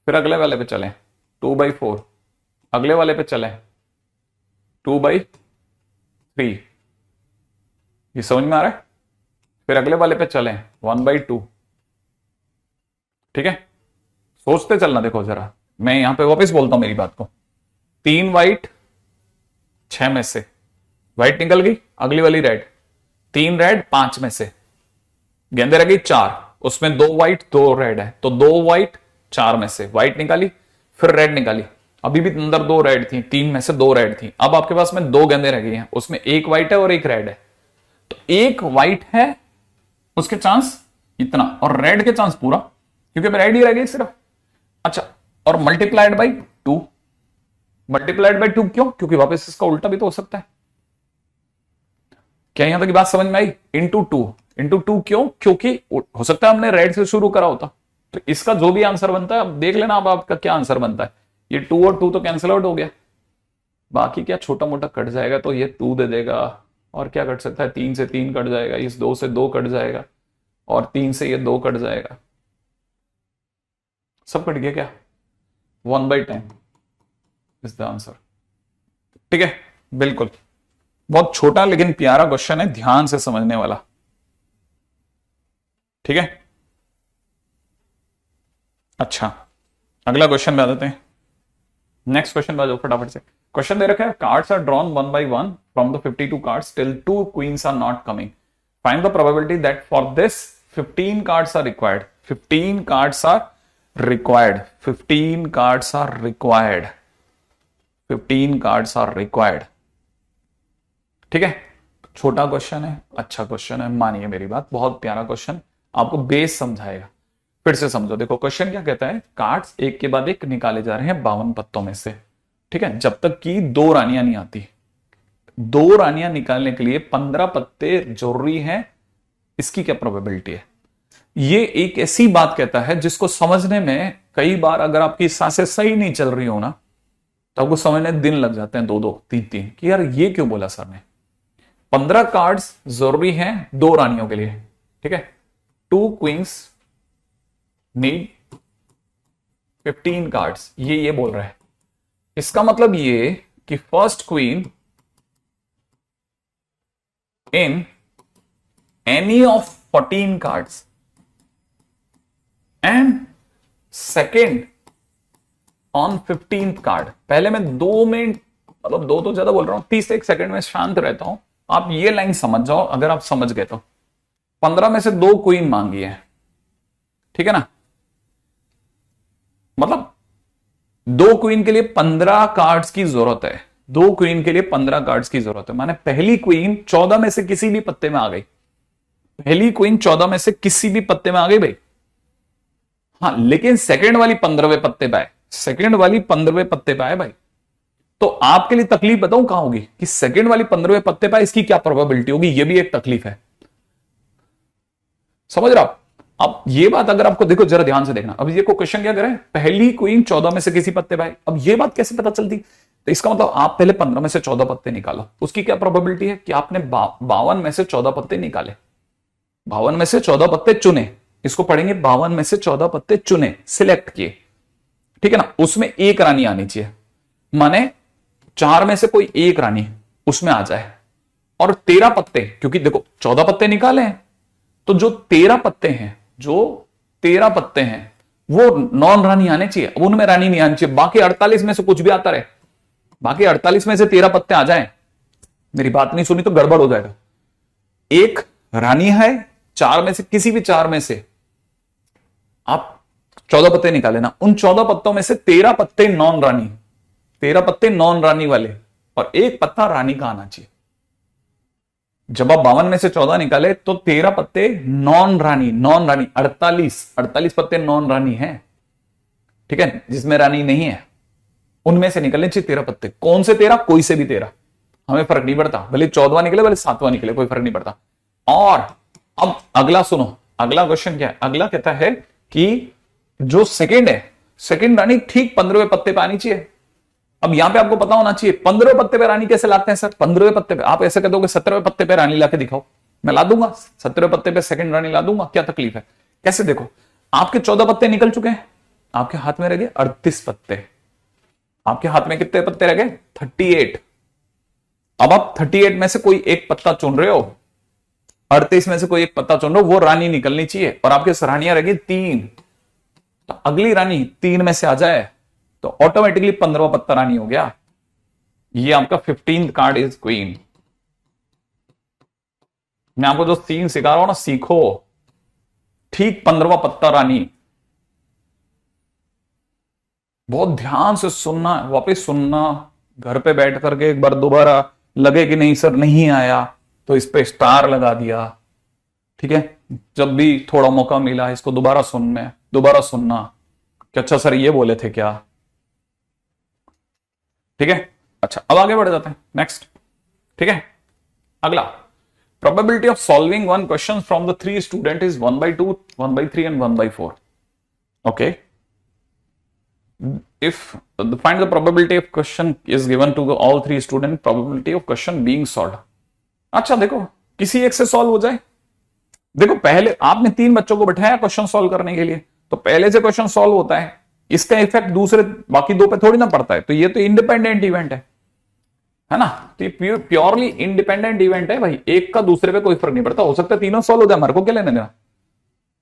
फिर अगले वाले पे चले 2/4, अगले वाले पे चले 2/3, ये समझ में आ रहा है? फिर अगले वाले पे चले 1/2, ठीक है, सोचते चलना। देखो जरा मैं यहां पे वापस बोलता हूं मेरी बात को, 3 व्हाइट 6 में से, व्हाइट निकल गई, अगली वाली रेड, 3 रेड 5 में से, गेंदे रह गई 4, उसमें 2 व्हाइट 2 रेड है, तो 2 व्हाइट 4 में से, व्हाइट निकाली फिर रेड निकाली, अभी भी अंदर 2 रेड थी, 3 में से 2 रेड थी, अब आपके पास में 2 गेंदे रह गई हैं, उसमें एक व्हाइट है और एक रेड है, तो एक व्हाइट है उसके चांस इतना और रेड के चांस पूरा, क्योंकि रेड ही रह गई सिर्फ। अच्छा और मल्टीप्लाइड बाई 2, मल्टीप्लाइड बाई 2 क्यों? क्योंकि वापस इसका उल्टा भी तो हो सकता है। क्या यहां तक की बात समझ में आई? इंटू 2, इंटू 2 क्यों? क्योंकि हो सकता है हमने रेड से शुरू करा होता। तो इसका जो भी आंसर बनता है, अब देख लेना अब आपका क्या आंसर बनता है। ये 2 और 2 तो कैंसिल आउट हो गया, बाकी क्या छोटा मोटा कट जाएगा, तो ये 2 दे देगा। और क्या कट सकता है? 3 से 3 कट जाएगा, इस 2 से 2 कट जाएगा, और 3 से ये 2 कट जाएगा। सब कट गया क्या? 1/10 इज द आंसर। ठीक है, बिल्कुल। बहुत छोटा लेकिन प्यारा क्वेश्चन है, ध्यान से समझने वाला। ठीक है, अच्छा अगला क्वेश्चन में आ जाते हैं। नेक्स्ट क्वेश्चन बाजो फटाफट से। क्वेश्चन दे रखा है, cards are drawn 1 by 1 from the 52 cards till 2 queens are not coming. Find the probability that for this 15 cards are required. 15 cards are required. 15 cards are required. 15 cards are required. ठीक है, छोटा question है, अच्छा question है, मानिए मेरी बात, बहुत प्यारा क्वेश्चन, आपको बेस समझाएगा। फिर से समझो, देखो क्वेश्चन क्या कहता है, कार्ड्स एक के बाद एक निकाले जा रहे हैं 52 पत्तों में से। ठीक है, जब तक कि 2 रानियां नहीं आती। 2 रानियां निकालने के लिए 15 पत्ते जरूरी हैं। इसकी क्या प्रोबेबिलिटी है? ये एक ऐसी बात कहता है जिसको समझने में कई बार अगर आपकी सांसें सही नहीं चल रही हो ना, तो आपको समझने दिन लग जाते हैं, 2-2 3-3, कि यार ये क्यों बोला सर ने। 15 कार्ड्स जरूरी हैं 2 रानियों के लिए। ठीक है, 2 क्वींस नीड 15 कार्ड्स, ये बोल रहा है। इसका मतलब ये कि first queen in any of 14 cards and second on 15th card. पहले मैं 2 में, मतलब 2 तो ज्यादा बोल रहा हूं, 30 सेकंड में शांत रहता हूं। आप ये लाइन समझ जाओ, अगर आप समझ गए तो 15 में से 2 क्वीन मांगी है। ठीक है ना, मतलब 2 क्वीन के लिए 15 कार्ड्स की जरूरत है। 2 क्वीन के लिए 15 कार्ड्स की जरूरत है, माने पहली क्वीन 14 में से किसी भी पत्ते में आ गई। पहली क्वीन 14 में से किसी भी पत्ते में आ गई भाई। हाँ, लेकिन सेकंड वाली 15वें पत्ते पे आए। सेकंड वाली 15वें पत्ते पे आए भाई। तो आपके लिए तकलीफ बताऊं कहां होगी, कि सेकंड वाली 15वें पत्ते पे इसकी क्या प्रोबेबिलिटी होगी, ये भी एक तकलीफ है। समझ रहे आप? अब ये बात अगर आपको, देखो जरा ध्यान से देखना, अब ये को क्वेश्चन क्या करे, पहली क्वीन 14 में से किसी पत्ते पे आए। अब ये बात कैसे पता चलती? तो इसका मतलब आप पहले 15 में से 14 पत्ते निकालो। उसकी क्या प्रोबेबिलिटी है कि आपने 52 में से 14 पत्ते निकाले, 52 में से 14 पत्ते चुने। इसको पढ़ेंगे 52 में से 14 पत्ते चुने, सिलेक्ट किए। ठीक है ना, उसमें एक रानी आनी चाहिए, माने 4 में से कोई एक रानी उसमें आ जाए। और 13 पत्ते, क्योंकि देखो 14 पत्ते निकाले हैं, तो जो 13 पत्ते हैं, जो 13 पत्ते हैं वो नॉन रानी आने चाहिए। अब उनमें रानी नहीं आनी चाहिए, बाकी 48 में से कुछ भी आता रहे। बाकी 48 में से 13 पत्ते आ जाएं। मेरी बात नहीं सुनी तो गड़बड़ हो जाएगा। एक रानी है, 4 में से किसी भी 4 में से आप 14 पत्ते निकाले ना, उन 14 पत्तों में से 13 पत्ते नॉन रानी, 13 पत्ते नॉन रानी वाले, और एक पत्ता रानी का आना चाहिए। जब आप 52 में से 14 निकाले तो 13 पत्ते नॉन रानी, 48 पत्ते नॉन रानी हैं। ठीक है, जिसमें रानी नहीं है उनमें से निकलने चाहिए 13 पत्ते। कौन से 13? कोई से भी 13, हमें फर्क नहीं पड़ता, भले 14वां निकले भले 7वां निकले, कोई फर्क नहीं पड़ता। और अब अगला सुनो, अगला क्वेश्चन क्या है? अगला कहता है कि जो सेकंड है, सेकंड रानी ठीक 15वें पत्ते पे आनी चाहिए। अब यहां पे आपको पता होना चाहिए 15वें पत्ते पे रानी कैसे लाते हैं सर? 15वें पत्ते पे आप ऐसे कह दोगे 17वें पत्ते पे रानी लाके दिखाओ, मैं ला दूंगा। 17वें पत्ते पे सेकंड रानी ला दूंगा, क्या तकलीफ है? कैसे? देखो आपके 14 पत्ते निकल चुके हैं, आपके हाथ में रह गए 38 पत्ते। आपके हाथ में कितने पत्ते रह गए? 38। अब आप 38 में से कोई एक पत्ता चुन रहे हो, 38 में से कोई एक पत्ता चुन रहे हो, वो रानी निकलनी चाहिए, और आपके रानियां रह गई 3। तो अगली रानी 3 में से आ जाए तो ऑटोमेटिकली 15वां पत्ता रानी हो गया। ये आपका 15th कार्ड इज क्वीन। मैं आपको जो सीन सिखा रहा हूं ना, सीखो। ठीक 15वां पत्ता रानी। बहुत ध्यान से सुनना, वापस सुनना, घर पे बैठ करके एक बार दोबारा, लगे कि नहीं सर नहीं आया तो इस पे स्टार लगा दिया। ठीक है, जब भी थोड़ा मौका मिला इसको दोबारा सुनना कि अच्छा सर ये बोले थे क्या। ठीक है, अच्छा अब आगे बढ़ जाते हैं नेक्स्ट। ठीक है, अगला probability of solving one question from the three student is 1/2, 1/3 and 1/4. Okay, if find the probability of question is given to the all three student, probability of question being solved. अच्छा देखो, किसी एक से solve हो जाए। देखो पहले आपने 3 बच्चों को बैठाया क्वेश्चन सॉल्व करने के लिए, तो पहले से क्वेश्चन सॉल्व होता है, इसका इफेक्ट दूसरे बाकी 2 पे थोड़ी ना पड़ता है, तो ये तो इंडिपेंडेंट इवेंट है ना। तो ये प्योरली इंडिपेंडेंट इवेंट है भाई, एक का दूसरे पे कोई फर्क नहीं पड़ता। हो सकता है तीनों सॉल्व हो जाए, हमारे को क्या लेना देना,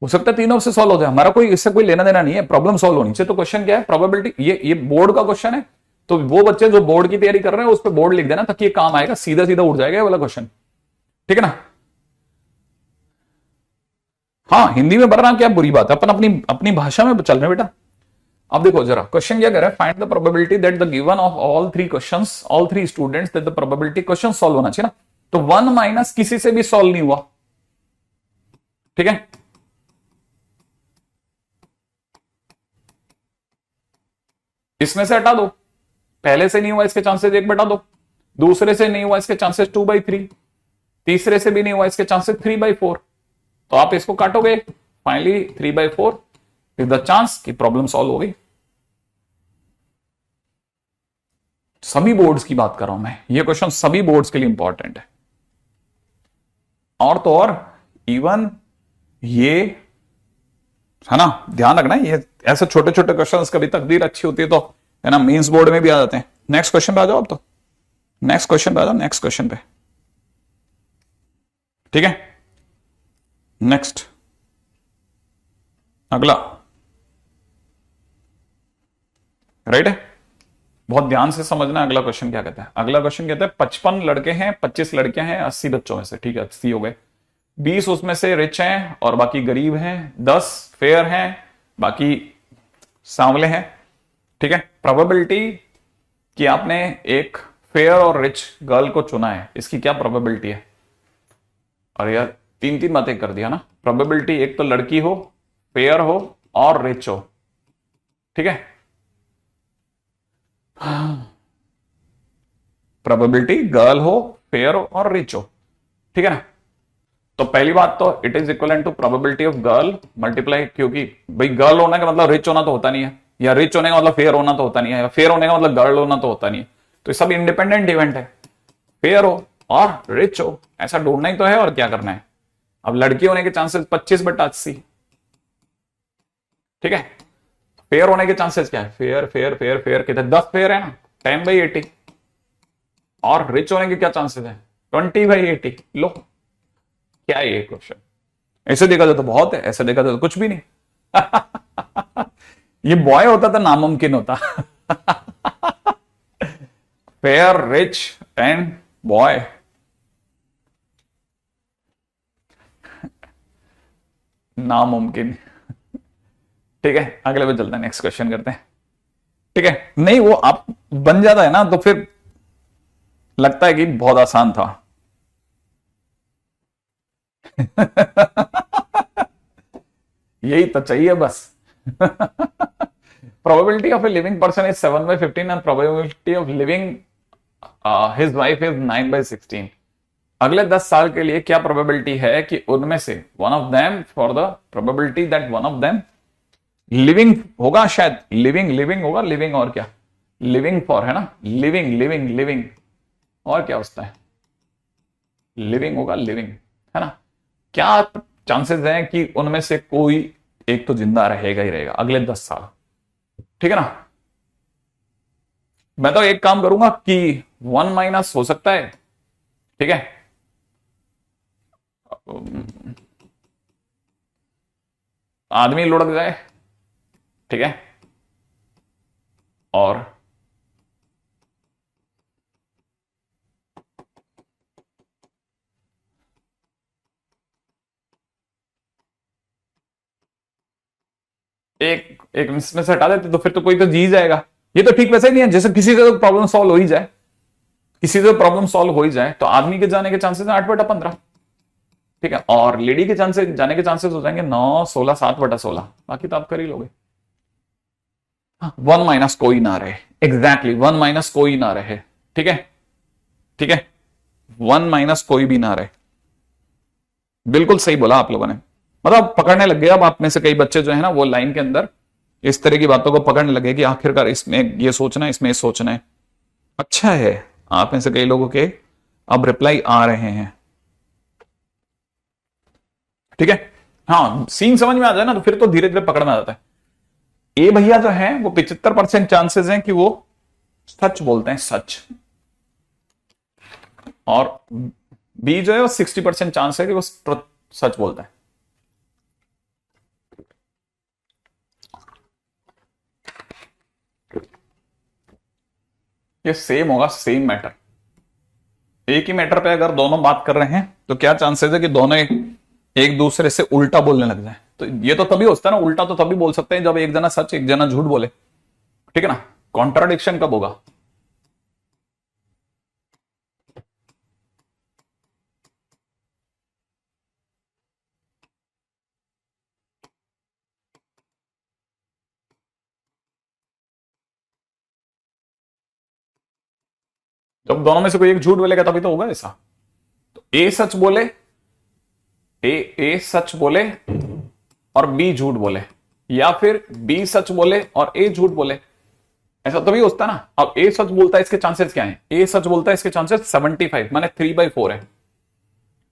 हो सकता है तीनों से सॉल्व हो जाए, हमारा कोई इससे कोई लेना देना नहीं है, प्रॉब्लम सॉल्व होनी चाहिए। तो क्वेश्चन क्या है, प्रोबेबिलिटी, ये बोर्ड का क्वेश्चन है, तो वो बच्चे जो बोर्ड की तैयारी कर रहे हैं उस पर बोर्ड लिख देना, ताकि ये काम आएगा, सीधा सीधा उठ जाएगा ये वाला क्वेश्चन, ठीक है ना। हाँ, हिंदी में पढ़ना क्या बुरी बात है, अपन अपनी अपनी भाषा में चल रहे हैं बेटा। अब देखो जरा क्वेश्चन क्या कह रहा है, find the probability that the given of all three questions, all three students, that the probability, question solve होना चाहिए ना, तो 1 माइनस किसी से भी सॉल्व नहीं हुआ, ठीक है। इसमें से हटा दो, पहले से नहीं हुआ इसके चांसेस 1/2, दूसरे से नहीं हुआ इसके चांसेस 2/3, तीसरे से भी नहीं हुआ इसके चांसेस 3/4, तो आप इसको काटोगे, फाइनली 3/4 इज द चांस कि प्रॉब्लम सॉल्व हो गई। सभी बोर्ड्स की बात कर रहा हूं मैं, ये क्वेश्चन सभी बोर्ड्स के लिए इंपॉर्टेंट है। और तो और इवन ये है ना, ध्यान रखना ये ऐसे छोटे छोटे क्वेश्चंस, कभी तकदीर अच्छी होती है तो है ना, मेंस बोर्ड में भी आ जाते हैं। नेक्स्ट क्वेश्चन पे आ जाओ, अब तो नेक्स्ट क्वेश्चन पे आ जाओ, नेक्स्ट क्वेश्चन पे, ठीक है। नेक्स्ट अगला, राइट है, बहुत ध्यान से समझना अगला क्वेश्चन क्या कहता है। अगला क्वेश्चन कहता है 55 लड़के हैं, 25 लड़कियां हैं 80 बच्चों में से, ठीक है 80 हो गए, 20 उसमें से रिच हैं और बाकी गरीब हैं, 10 फेयर हैं बाकी सांवले हैं, ठीक है। प्रोबेबिलिटी कि आपने एक फेयर और रिच गर्ल को चुना है, इसकी क्या प्रोबेबिलिटी है। और यार 3 बातें कर दिया ना, प्रोबेबिलिटी एक तो लड़की हो, फेयर हो और रिच हो, ठीक है। प्रोबेबिलिटी गर्ल हो, फेयर हो और रिच हो, ठीक है ना। तो पहली बात तो it is equal to probability of girl multiply, क्योंकि भाई गर्ल होने का मतलब रिच होना तो होता नहीं है, या रिच होने का मतलब फेयर होना तो होता नहीं है, या फेयर होने का मतलब गर्ल होना तो होता नहीं है, तो ये सब इंडिपेंडेंट इवेंट है। फेयर हो और रिच हो ऐसा ढूंढना ही तो है, और क्या करना है। अब लड़की होने के चांसेस 25/80, ठीक है। फेयर होने के चांसेस क्या है, फेयर फेयर फेयर फेयर कितने, 10 फेयर है ना, 10/80, और रिच होने के क्या चांसेस है, 20/80। लो क्या है ये क्वेश्चन, ऐसे देखा जाए तो बहुत है, ऐसे देखा जाए तो कुछ भी नहीं। ये बॉय होता तो नामुमकिन होता। फेयर रिच एंड बॉय, नामुमकिन, ठीक है। अगले पे चलते हैं, नेक्स्ट क्वेश्चन करते हैं, ठीक है। नहीं वो आप बन जाता है ना तो फिर लगता है कि बहुत आसान था। यही तो चाहिए बस। Probability of a living person is 7/15 and probability of living his wife is 9/16। अगले 10 साल के लिए क्या प्रोबेबिलिटी है कि उनमें से one of them, for the probability that one of them living होगा, शायद लिविंग, लिविंग होगा, लिविंग और क्या, लिविंग फॉर है ना, लिविंग लिविंग लिविंग, और क्या होता है, लिविंग होगा, लिविंग है ना। क्या चांसेस हैं कि उनमें से कोई एक तो जिंदा रहेगा ही रहेगा अगले 10 साल, ठीक है ना। मैं तो एक काम करूंगा कि 1 माइनस हो सकता है, ठीक है। आदमी लुढ़क जाए, ठीक है, और एक एक इसमें से हटा देते तो फिर तो कोई तो जी जाएगा। ये तो ठीक वैसे ही नहीं है जैसे किसी से तो प्रॉब्लम सॉल्व हो ही जाए, किसी से प्रॉब्लम सॉल्व हो ही जाए, तो आदमी के जाने के चांसेस 8/15, ठीक है, और लेडी के चांसेस जाने के चांसेस हो जाएंगे 9, 16, 7/16, बाकी तो आप कर ही लोगे। 1 माइनस कोई ना रहे, एग्जैक्टली 1 माइनस कोई ना रहे, ठीक है, ठीक है, 1 माइनस कोई भी ना रहे, बिल्कुल सही बोला आप लोगों ने, मतलब पकड़ने लग गए अब आप में से कई बच्चे जो है ना, वो लाइन के अंदर इस तरह की बातों को पकड़ने लगे कि आखिरकार इसमें ये सोचना है, इसमें ये सोचना है। अच्छा है, आप में से कई लोगों के अब रिप्लाई आ रहे हैं। ठीक है, हाँ सीन समझ में आ जाए ना तो फिर तो धीरे धीरे पकड़ में आ जाता है। ए भैया जो है वो 75% चांसेस हैं कि वो सच बोलते हैं, सच। और बी जो है वो 60% चांस है कि वो सच बोलता है। ये सेम होगा, सेम मैटर, एक ही मैटर पे अगर दोनों बात कर रहे हैं तो क्या चांसेस है कि दोनों एक दूसरे से उल्टा बोलने लग जाए। तो ये तो तभी होता है ना, उल्टा तो तभी बोल सकते हैं जब एक जना सच एक जना झूठ बोले। ठीक है ना, कॉन्ट्राडिक्शन कब होगा? जब दोनों में से कोई एक झूठ बोलेगा तभी तो होगा ऐसा। तो ए सच बोले, ए सच बोले और बी झूठ बोले, या फिर बी सच बोले और ए झूठ बोले, ऐसा तभी होता है ना। अब ए सच बोलता है, इसके चांसेस क्या हैं? ए सच बोलता है, इसके चांसेस 75 माने 3/4 है।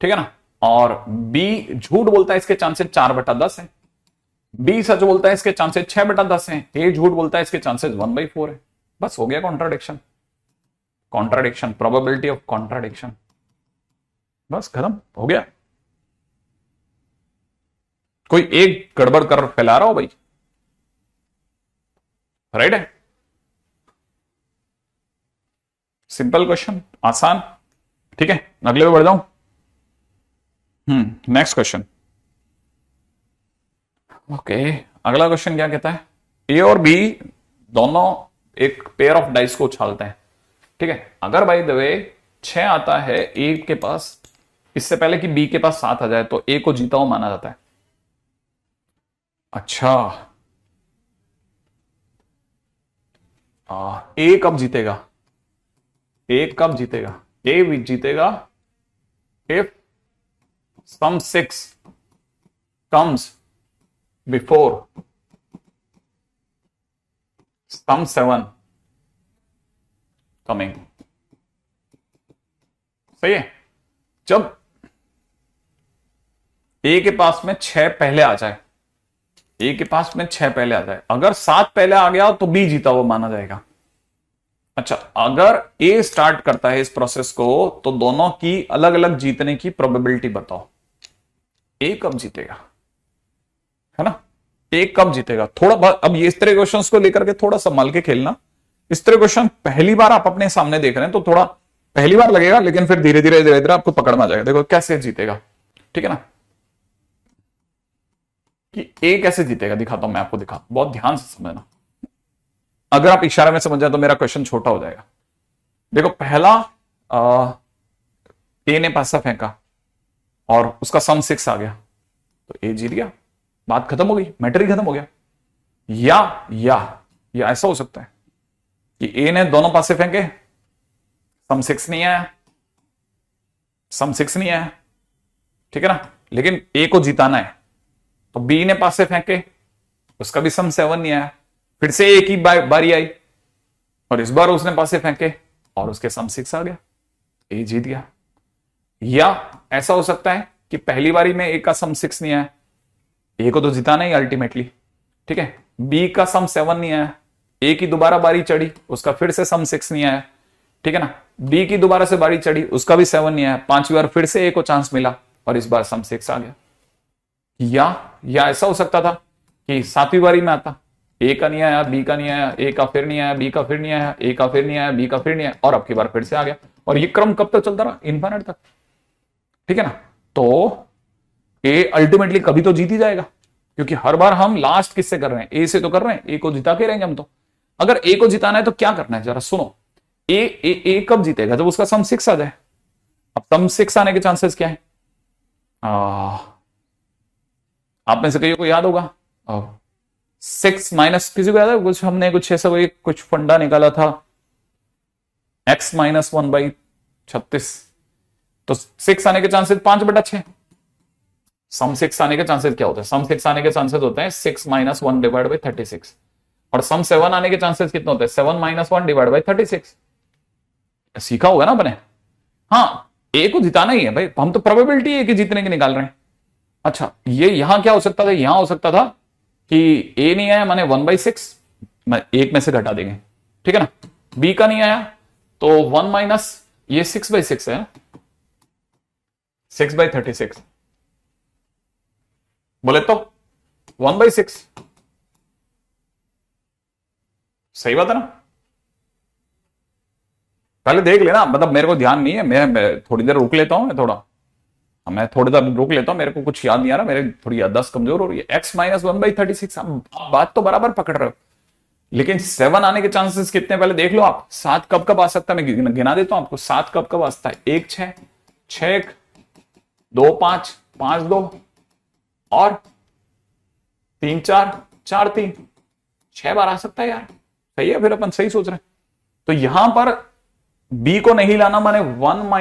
ठीक है ना, और बी झूठ बोलता है, इसके चांसेस 4/10 है। बी सच बोलता है, इसके चांसेस 6/10 है। ए झूठ बोलता है, इसके चांसेस 1/4 है। बस हो गया contradiction, contradiction, probability of contradiction, बस खत्म हो गया। कोई एक गड़बड़ कर फैला रहा हो भाई, राइट है? सिंपल क्वेश्चन, आसान। ठीक है, अगले पे बढ़ जाऊं। Next question. ओके, अगला क्वेश्चन क्या कहता है? ए और बी दोनों एक पेयर ऑफ डाइस को उछालते हैं। ठीक है, अगर बाय द वे 6 आता है ए के पास, इससे पहले कि बी के पास 7 आ जाए, तो ए को जीता हुआ माना जाता है। अच्छा, ए कब जीतेगा? ए कब जीतेगा? ए जीतेगा if some 6 comes before some 7 coming। सही है, जब ए के पास में 6 पहले आ जाए, ए के पास में 6 पहले आ जाए, अगर 7 पहले आ गया तो बी जीता हुआ माना जाएगा। अच्छा, अगर ए स्टार्ट करता है इस प्रोसेस को, तो दोनों की अलग अलग जीतने की प्रोबेबिलिटी बताओ। ए कब जीतेगा, है ना? ए कब जीतेगा? थोड़ा अब ये इस तरह क्वेश्चंस को लेकर के थोड़ा संभाल के खेलना। इस तरह क्वेश्चन पहली बार आप अपने सामने देख रहे हैं तो थोड़ा पहली बार लगेगा, लेकिन फिर धीरे धीरे धीरे धीरे आपको पकड़ में आ जाएगा। देखो कैसे जीतेगा, ठीक है ना, कि ए कैसे जीतेगा दिखाता हूं मैं आपको, दिखा, बहुत ध्यान से समझना। अगर आप इशारे में समझ जाए तो मेरा क्वेश्चन छोटा हो जाएगा। देखो पहला ए ने पासा फेंका और उसका सम 6 आ गया, तो ए जीत गया, बात खत्म हो गई, मैटर ही खत्म हो गया। या ऐसा हो सकता है कि ए ने दोनों पासे फेंके, सम 6 नहीं आया, सम 6 नहीं आया, ठीक है ना, लेकिन ए को जिताना है, तो बी ने पासे फेंके, उसका भी सम 7 नहीं आया, फिर से ए की बारी आई और इस बार उसने पासे फेंके और उसके सम 6 आ गया, ए जीत गया। या ऐसा हो सकता है कि पहली बारी में ए का सम 6 नहीं आया, ए को तो जिताना ही अल्टीमेटली, ठीक है, बी का सम 7 नहीं आया, ए की दोबारा बारी चढ़ी, उसका फिर से सम 6 नहीं आया, ठीक है ना, बी की दोबारा से बारी चढ़ी, उसका भी 7 नहीं आया, 5वीं बार फिर से ए को चांस मिला और इस बार सम 6 आ गया। या ऐसा हो सकता था कि 7वीं बारी में आता, ए का नहीं आया, बी का नहीं आया, ए का फिर नहीं आया, बी का फिर नहीं आया, ए का फिर नहीं आया, बी का फिर नहीं आया, और अब की बार फिर से आ गया, और ये क्रम कब तक चलता रहा? इनफाइनाइट तक, ठीक है ना। तो ए अल्टीमेटली कभी तो जीत ही जाएगा, क्योंकि हर बार हम लास्ट किससे कर रहे हैं? ए से तो कर रहे हैं, ए को जिता के रहेंगे हम तो। अगर ए को जिताना है तो क्या करना है जरा सुनो। ए कब जीतेगा? जब उसका सम 6 आ जाए। अब सम 6 आने के चांसेस क्या है? आप में से कई को याद होगा 6 माइनस, किसी को याद है कुछ? हमने कुछ ऐसा कोई कुछ फंडा निकाला था, x -1/36, तो 6 आने के चांसेस 5/6, सम 6 आने के चांसेस क्या होते हैं? सम 6 आने के चांसेस होते हैं 6 - 1 डिवाइड बाई 36। और सम 7 आने के चांसेस कितने होते हैं? 7 - 1 डिवाइड बाई 36। सीखा होगा ना आपने। हाँ, ए को जिताना ही है भाई, हम तो प्रोबेबिलिटी है कि जीतने की निकाल रहे हैं। अच्छा, ये यहां क्या हो सकता था? यहां हो सकता था कि ए नहीं आया माने 1/6, एक में से घटा देंगे, ठीक है ना। बी का नहीं आया तो 1 माइनस ये 6/6 है, 6/36 बोले तो 1/6। सही बात है ना। पहले देख लेना, मतलब मेरे को ध्यान नहीं है, मैं थोड़ी देर रुक लेता हूं, मैं थोड़ी देर रुक लेता हूं, मेरे को कुछ याद नहीं आ रहा, मेरे थोड़ी याददाश्त कमजोर हो रही है। x - 1/36, आप बात तो बराबर पकड़ रहे हो, लेकिन 7 आने के चांसेस कितने पहले देख लो आप। 7 कब कब आ सकता है, मैं गिना देता हूं आपको। 7 कब कब आ सकता है? 1 6, 6 1, 2 5, 5 2 और 3 4, 4 3, 6 बार आ सकता है यार। सही है, फिर अपन सही सोच रहे हैं। तो यहां पर बी को नहीं लाना, माने 1 -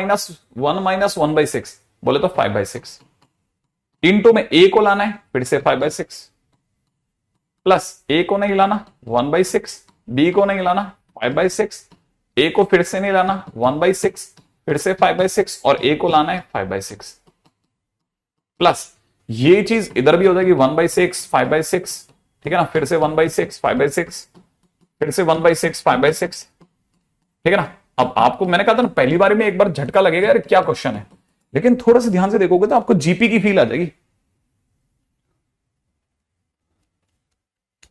1/6 बोले तो 5/6। इंटू में ए को लाना है, फिर से 5/6, प्लस ए को नहीं लाना 1/6, बी को नहीं लाना 5/6, ए को फिर से नहीं लाना 1/6, फिर से 5/6, और ए को लाना है 5/6, प्लस ये चीज इधर भी हो जाएगी 1/6 5/6, ठीक है ना। फिर से 1/6 5/6, फिर से 1/6 5/6, ठीक है ना। अब आपको मैंने कहा था ना, पहली बार में एक बार झटका लगेगा यार क्या क्वेश्चन है, लेकिन थोड़ा सा ध्यान से देखोगे तो आपको जीपी की फील आ जाएगी।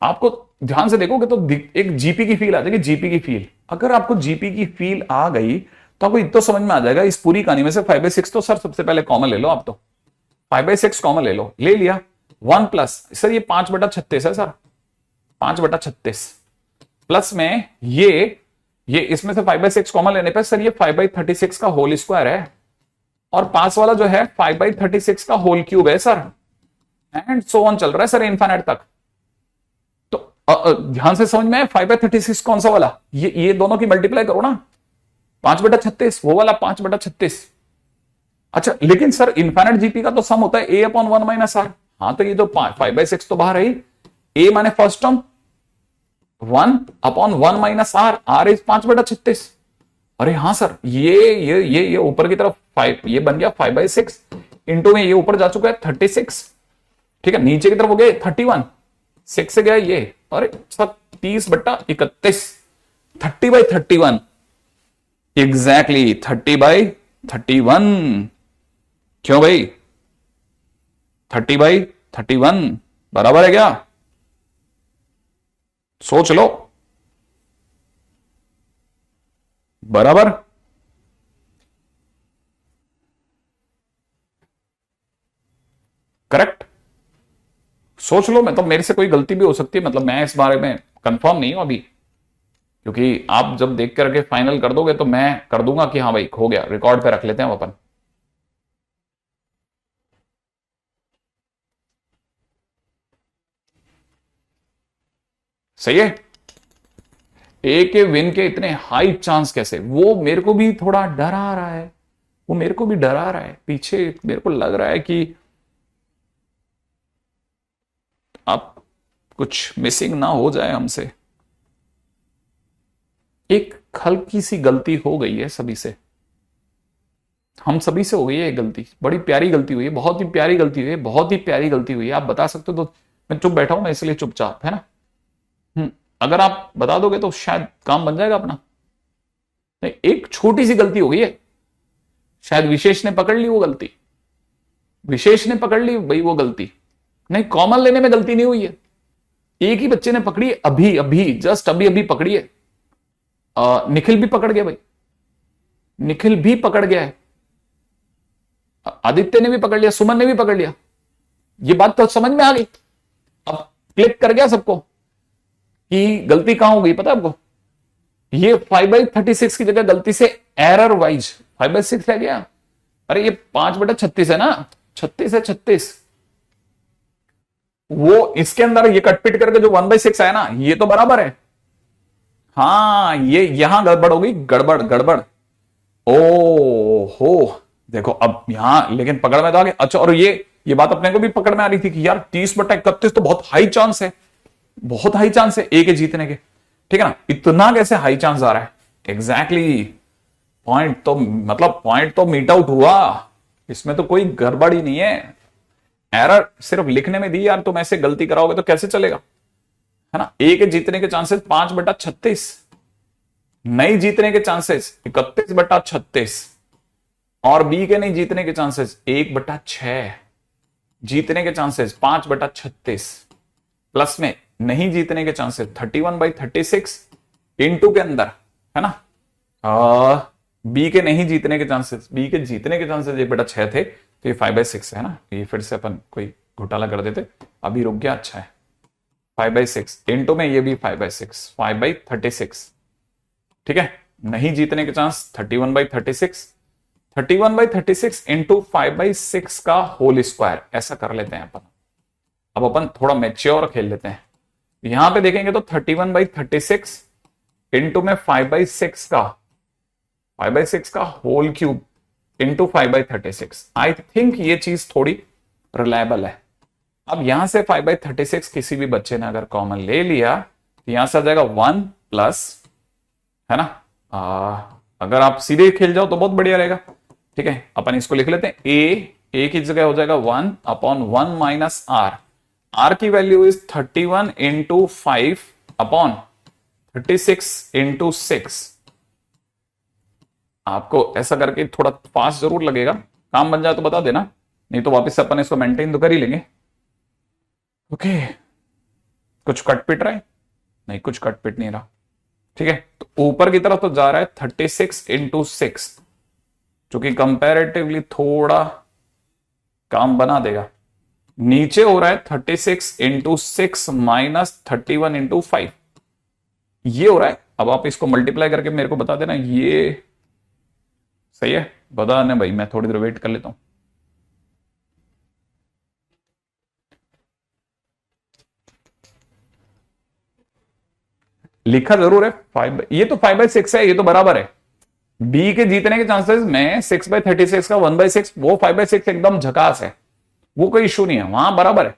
आपको ध्यान से देखोगे तो एक जीपी की फील आ जाएगी, जीपी की फील। अगर आपको जीपी की फील आ गई तो आपको इतना समझ में आ जाएगा इस पूरी कहानी में से 5/6 तो सर सबसे पहले कॉमन ले लो आप, तो 5/6 कॉमन ले लो, ले लिया। 1 प्लस सर ये 5/36 है सर, 5/36 प्लस में ये इसमें से 5/6 कॉमन लेने पे सर ये 5/36 का होल स्क्वायर है, और पास वाला जो है 5/36 का होल क्यूब है सर, एंड सो ऑन चल रहा है सर इनफाइनाइट तक। तो ध्यान से समझ में आए 5/36 कौन सा वाला, ये दोनों की मल्टीप्लाई करो ना, 5/36 वो वाला 5/36। अच्छा, लेकिन सर इनफाइनाइट जीपी का तो सम होता है a/1 माइनस आर। हाँ, तो ये जो 5/6 तो बाहर है, a माने first term 1/1 minus R, R is 5/36। अरे हाँ सर, ये ऊपर की तरफ 5, ये बन गया 5/6 इंटू में ये ऊपर जा चुका है 36, ठीक है। नीचे की तरफ हो गया 31, 6 से गया ये, अरे सर 30/31, 30/31 एग्जैक्टली 30/31। क्यों भाई 30/31 बराबर है क्या? सोच लो, बराबर। करेक्ट, सोच लो। मतलब मेरे से कोई गलती भी हो सकती है, मतलब मैं इस बारे में कंफर्म नहीं हूं अभी, क्योंकि आप जब देख करके फाइनल कर दोगे तो मैं कर दूंगा कि हाँ भाई हो गया, रिकॉर्ड पे रख लेते हैं अपन। सही है। ए के विन के इतने हाई चांस कैसे, वो मेरे को भी थोड़ा डर आ रहा है, वो मेरे को भी डरा रहा है पीछे। मेरे को लग रहा है कि आप कुछ मिसिंग ना हो जाए हमसे। एक हल्की सी गलती हो गई है सभी से, हम सभी से हो गई है एक गलती, बड़ी प्यारी गलती हुई है, बहुत ही प्यारी गलती हुई है, बहुत ही प्यारी गलती हुई है। आप बता सकते हो तो मैं चुप बैठा हूं, मैं इसलिए चुपचाप, है ना। अगर आप बता दोगे तो शायद काम बन जाएगा अपना। नहीं, एक छोटी सी गलती हो गई है, शायद विशेष ने पकड़ ली वो गलती, विशेष ने पकड़ ली भाई वो गलती। नहीं, कॉमन लेने में गलती नहीं हुई है, एक ही बच्चे ने पकड़ी है, अभी अभी जस्ट अभी अभी पकड़ी है। निखिल भी पकड़ गया भाई, निखिल भी पकड़ गया है, आदित्य ने भी पकड़ लिया, सुमन ने भी पकड़ लिया। ये बात तो समझ में आ गई, अब क्लिक कर गया सबको कि गलती कहां हो गई। पता है आपको, ये 5/36 की जगह गलती से एरर वाइज 5/6 रह गया। अरे ये 5/36 है ना, 36 है 36, वो इसके अंदर ये कटपिट करके जो 1/6 आया ना, ये तो बराबर है। हाँ, ये यहां गड़बड़ हो गई, गड़बड़ गड़बड़। ओ हो, देखो अब यहां लेकिन पकड़ में तो आ गया। अच्छा, और ये ये बात अपने को भी पकड़ में आ रही थी कि यार 30/31 तो बहुत हाई चांस है, बहुत हाई चांस है ए के जीतने के, ठीक है ना। इतना कैसे हाई चांस आ रहा है? एग्जैक्टली पॉइंट तो मतलब पॉइंट तो मीट आउट हुआ, इसमें तो कोई गड़बड़ी नहीं है। एरर सिर्फ लिखने में दी यार, तुम ऐसे गलती कराओगे तो कैसे चलेगा, है ना। ए के जीतने के चांसेस 5/36, नहीं जीतने के चांसेस 31/36, और बी के नहीं जीतने के चांसेस 1/6, जीतने के चांसेस 5/36, प्लस में नहीं जीतने के चांसेस 31/36 इंटू के अंदर, है ना। बी के नहीं जीतने के चांसेस, बी के जीतने के चांसेस 1/6 थे, तो ये 5/6 है ना। ये फिर से अपन कोई घोटाला कर देते, अभी रुक गया, अच्छा है। 5/6 इंटू में ये भी 5/6, 5/36, ठीक है। नहीं जीतने के चांस 31/36, 31/36 इंटू 5/6 का होल स्क्वायर, ऐसा कर लेते हैं अपन। अब अपन थोड़ा मैच्योर खेल लेते हैं। यहां पे देखेंगे तो 31/36 इंटू में 5/6 का whole cube into 5/36। I think ये चीज थोड़ी रिलायबल है। अब यहां से 5/36 किसी भी बच्चे ने अगर कॉमन ले लिया तो यहां से आ जाएगा 1 प्लस, है ना। अगर आप सीधे खेल जाओ तो बहुत बढ़िया रहेगा, ठीक है। अपन इसको लिख लेते हैं, ए की जगह हो जाएगा 1/1 माइनस आर। आर की वैल्यू इज 31 इंटू 5/36 इंटू 6। आपको ऐसा करके थोड़ा फास्ट जरूर लगेगा, काम बन जाए तो बता देना, नहीं तो वापस से अपन इसको मेंटेन तो कर ही लेंगे। ओके, कुछ कटपिट रहा है? नहीं, कुछ कटपिट नहीं रहा, ठीक है। तो ऊपर की तरफ तो जा रहा है 36 इंटू 6, जो कि कंपैरेटिवली थोड़ा काम बना देगा। नीचे हो रहा है 36 इंटू 6 माइनस 31 इंटू 5, ये हो रहा है। अब आप इसको मल्टीप्लाई करके मेरे को बता देना ये सही है, बता देना भाई, मैं थोड़ी देर वेट कर लेता हूं। लिखा जरूर है 5, ये तो 5/6 है, ये तो बराबर है। बी के जीतने के चांसेस में 6/36 का 1/6, वो 5/6 एकदम झकास है, वो कोई इशू नहीं है, वहां बराबर है।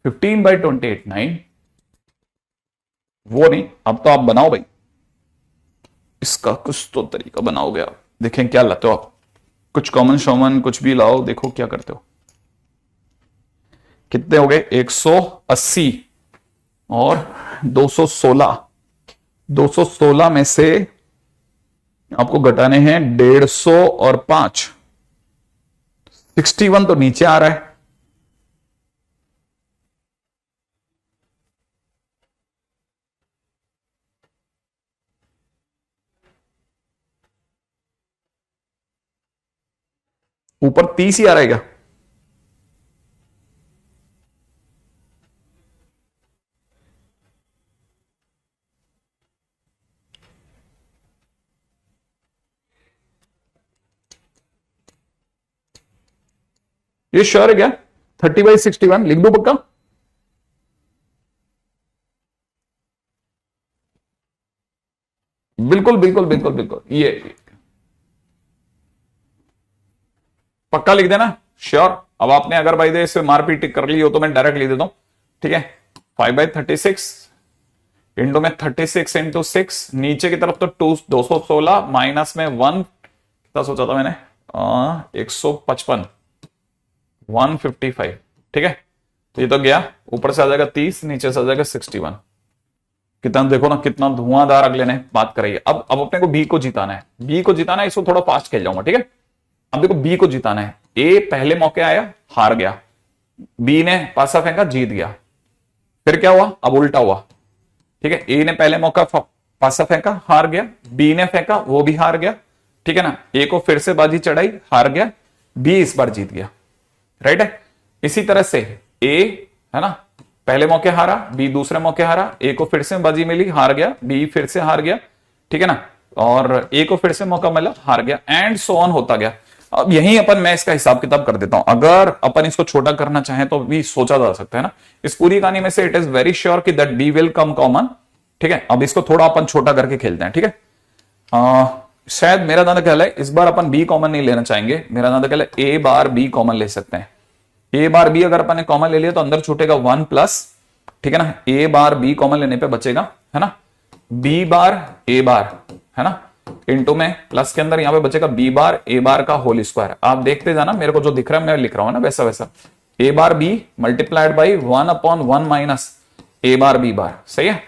15/28 9, वो नहीं। अब तो आप बनाओ भाई, इसका कुछ तो तरीका बनाओगे आप, देखें क्या लाते हो आप, कुछ कॉमन शॉमन कुछ भी लाओ, देखो क्या करते हो। कितने हो गए? 180 और 216, 216 में से आपको घटाने हैं 150 और 5, 61 तो नीचे आ रहा है। ऊपर 30 ही आ रहेगा। ये श्योर है क्या? 30/61 लिख दो पक्का? बिल्कुल बिल्कुल बिल्कुल बिल्कुल, ये पक्का लिख देना, श्योर। अब आपने अगर भाई दे इससे मारपीट कर ली हो तो मैं डायरेक्ट लिख देता हूं, ठीक है। 5/36 इंटू में 36 इंटू 6, नीचे की तरफ तो 216 माइनस में 1, कितना सोचा था मैंने, 155, 155, ठीक है। तो ये तो गया, ऊपर से आ जाएगा 30, नीचे से आ जाएगा 61। कितना देखो ना, कितना धुआंधार अगले ने बात कराई है। अब अपने को बी को जिताना है, बी को जिताना है, इसको थोड़ा फास्ट खेल जाऊंगा, ठीक है। अब देखो बी को जिताना है, ए पहले मौके आया हार गया, बी ने पासा फेंका जीत गया, फिर क्या हुआ? अब उल्टा हुआ, ठीक है। ए ने पहले मौका पासा फेंका हार गया, बी ने फेंका वो भी हार गया, ठीक है ना। ए को फिर से बाजी चढ़ाई हार गया, बी इस बार जीत गया, राइट है। इसी तरह से ए, है ना, पहले मौके हारा, बी दूसरे मौके हारा, ए को फिर से बाजी मिली हार गया, बी फिर से हार गया, ठीक है ना, और ए को फिर से मौका मिला हार गया, एंड सो ऑन होता गया। अब यही अपन, मैं इसका हिसाब किताब कर देता हूं, अगर अपन इसको छोटा करना चाहें तो भी सोचा जा सकता है ना। इस पूरी कहानी में से इट इज वेरी श्योर कि that B will come common, ठीक है। अब इसको थोड़ा अपन छोटा करके खेलते हैं, ठीक है। शायद मेरा ज्यादा ख्याल है इस बार अपन बी कॉमन नहीं लेना चाहेंगे, मेरा ज्यादा ख्याल है ए बार बी कॉमन ले सकते हैं, ए बार बी अगर अपन ने कॉमन ले लिया तो अंदर छूटेगा 1 प्लस, ठीक है ना, ए बार बी कॉमन लेने पे बचेगा, है ना, बी बार ए बार, है ना, इनटू में प्लस के अंदर यहां पे बचेगा बी बार ए बार का होल स्क्वायर। आप देखते जाना, मेरे को जो दिख रहा है मैं लिख रहा हूं ना वैसा वैसा, a bar b multiplied by 1/1 minus a bar b bar. सही है।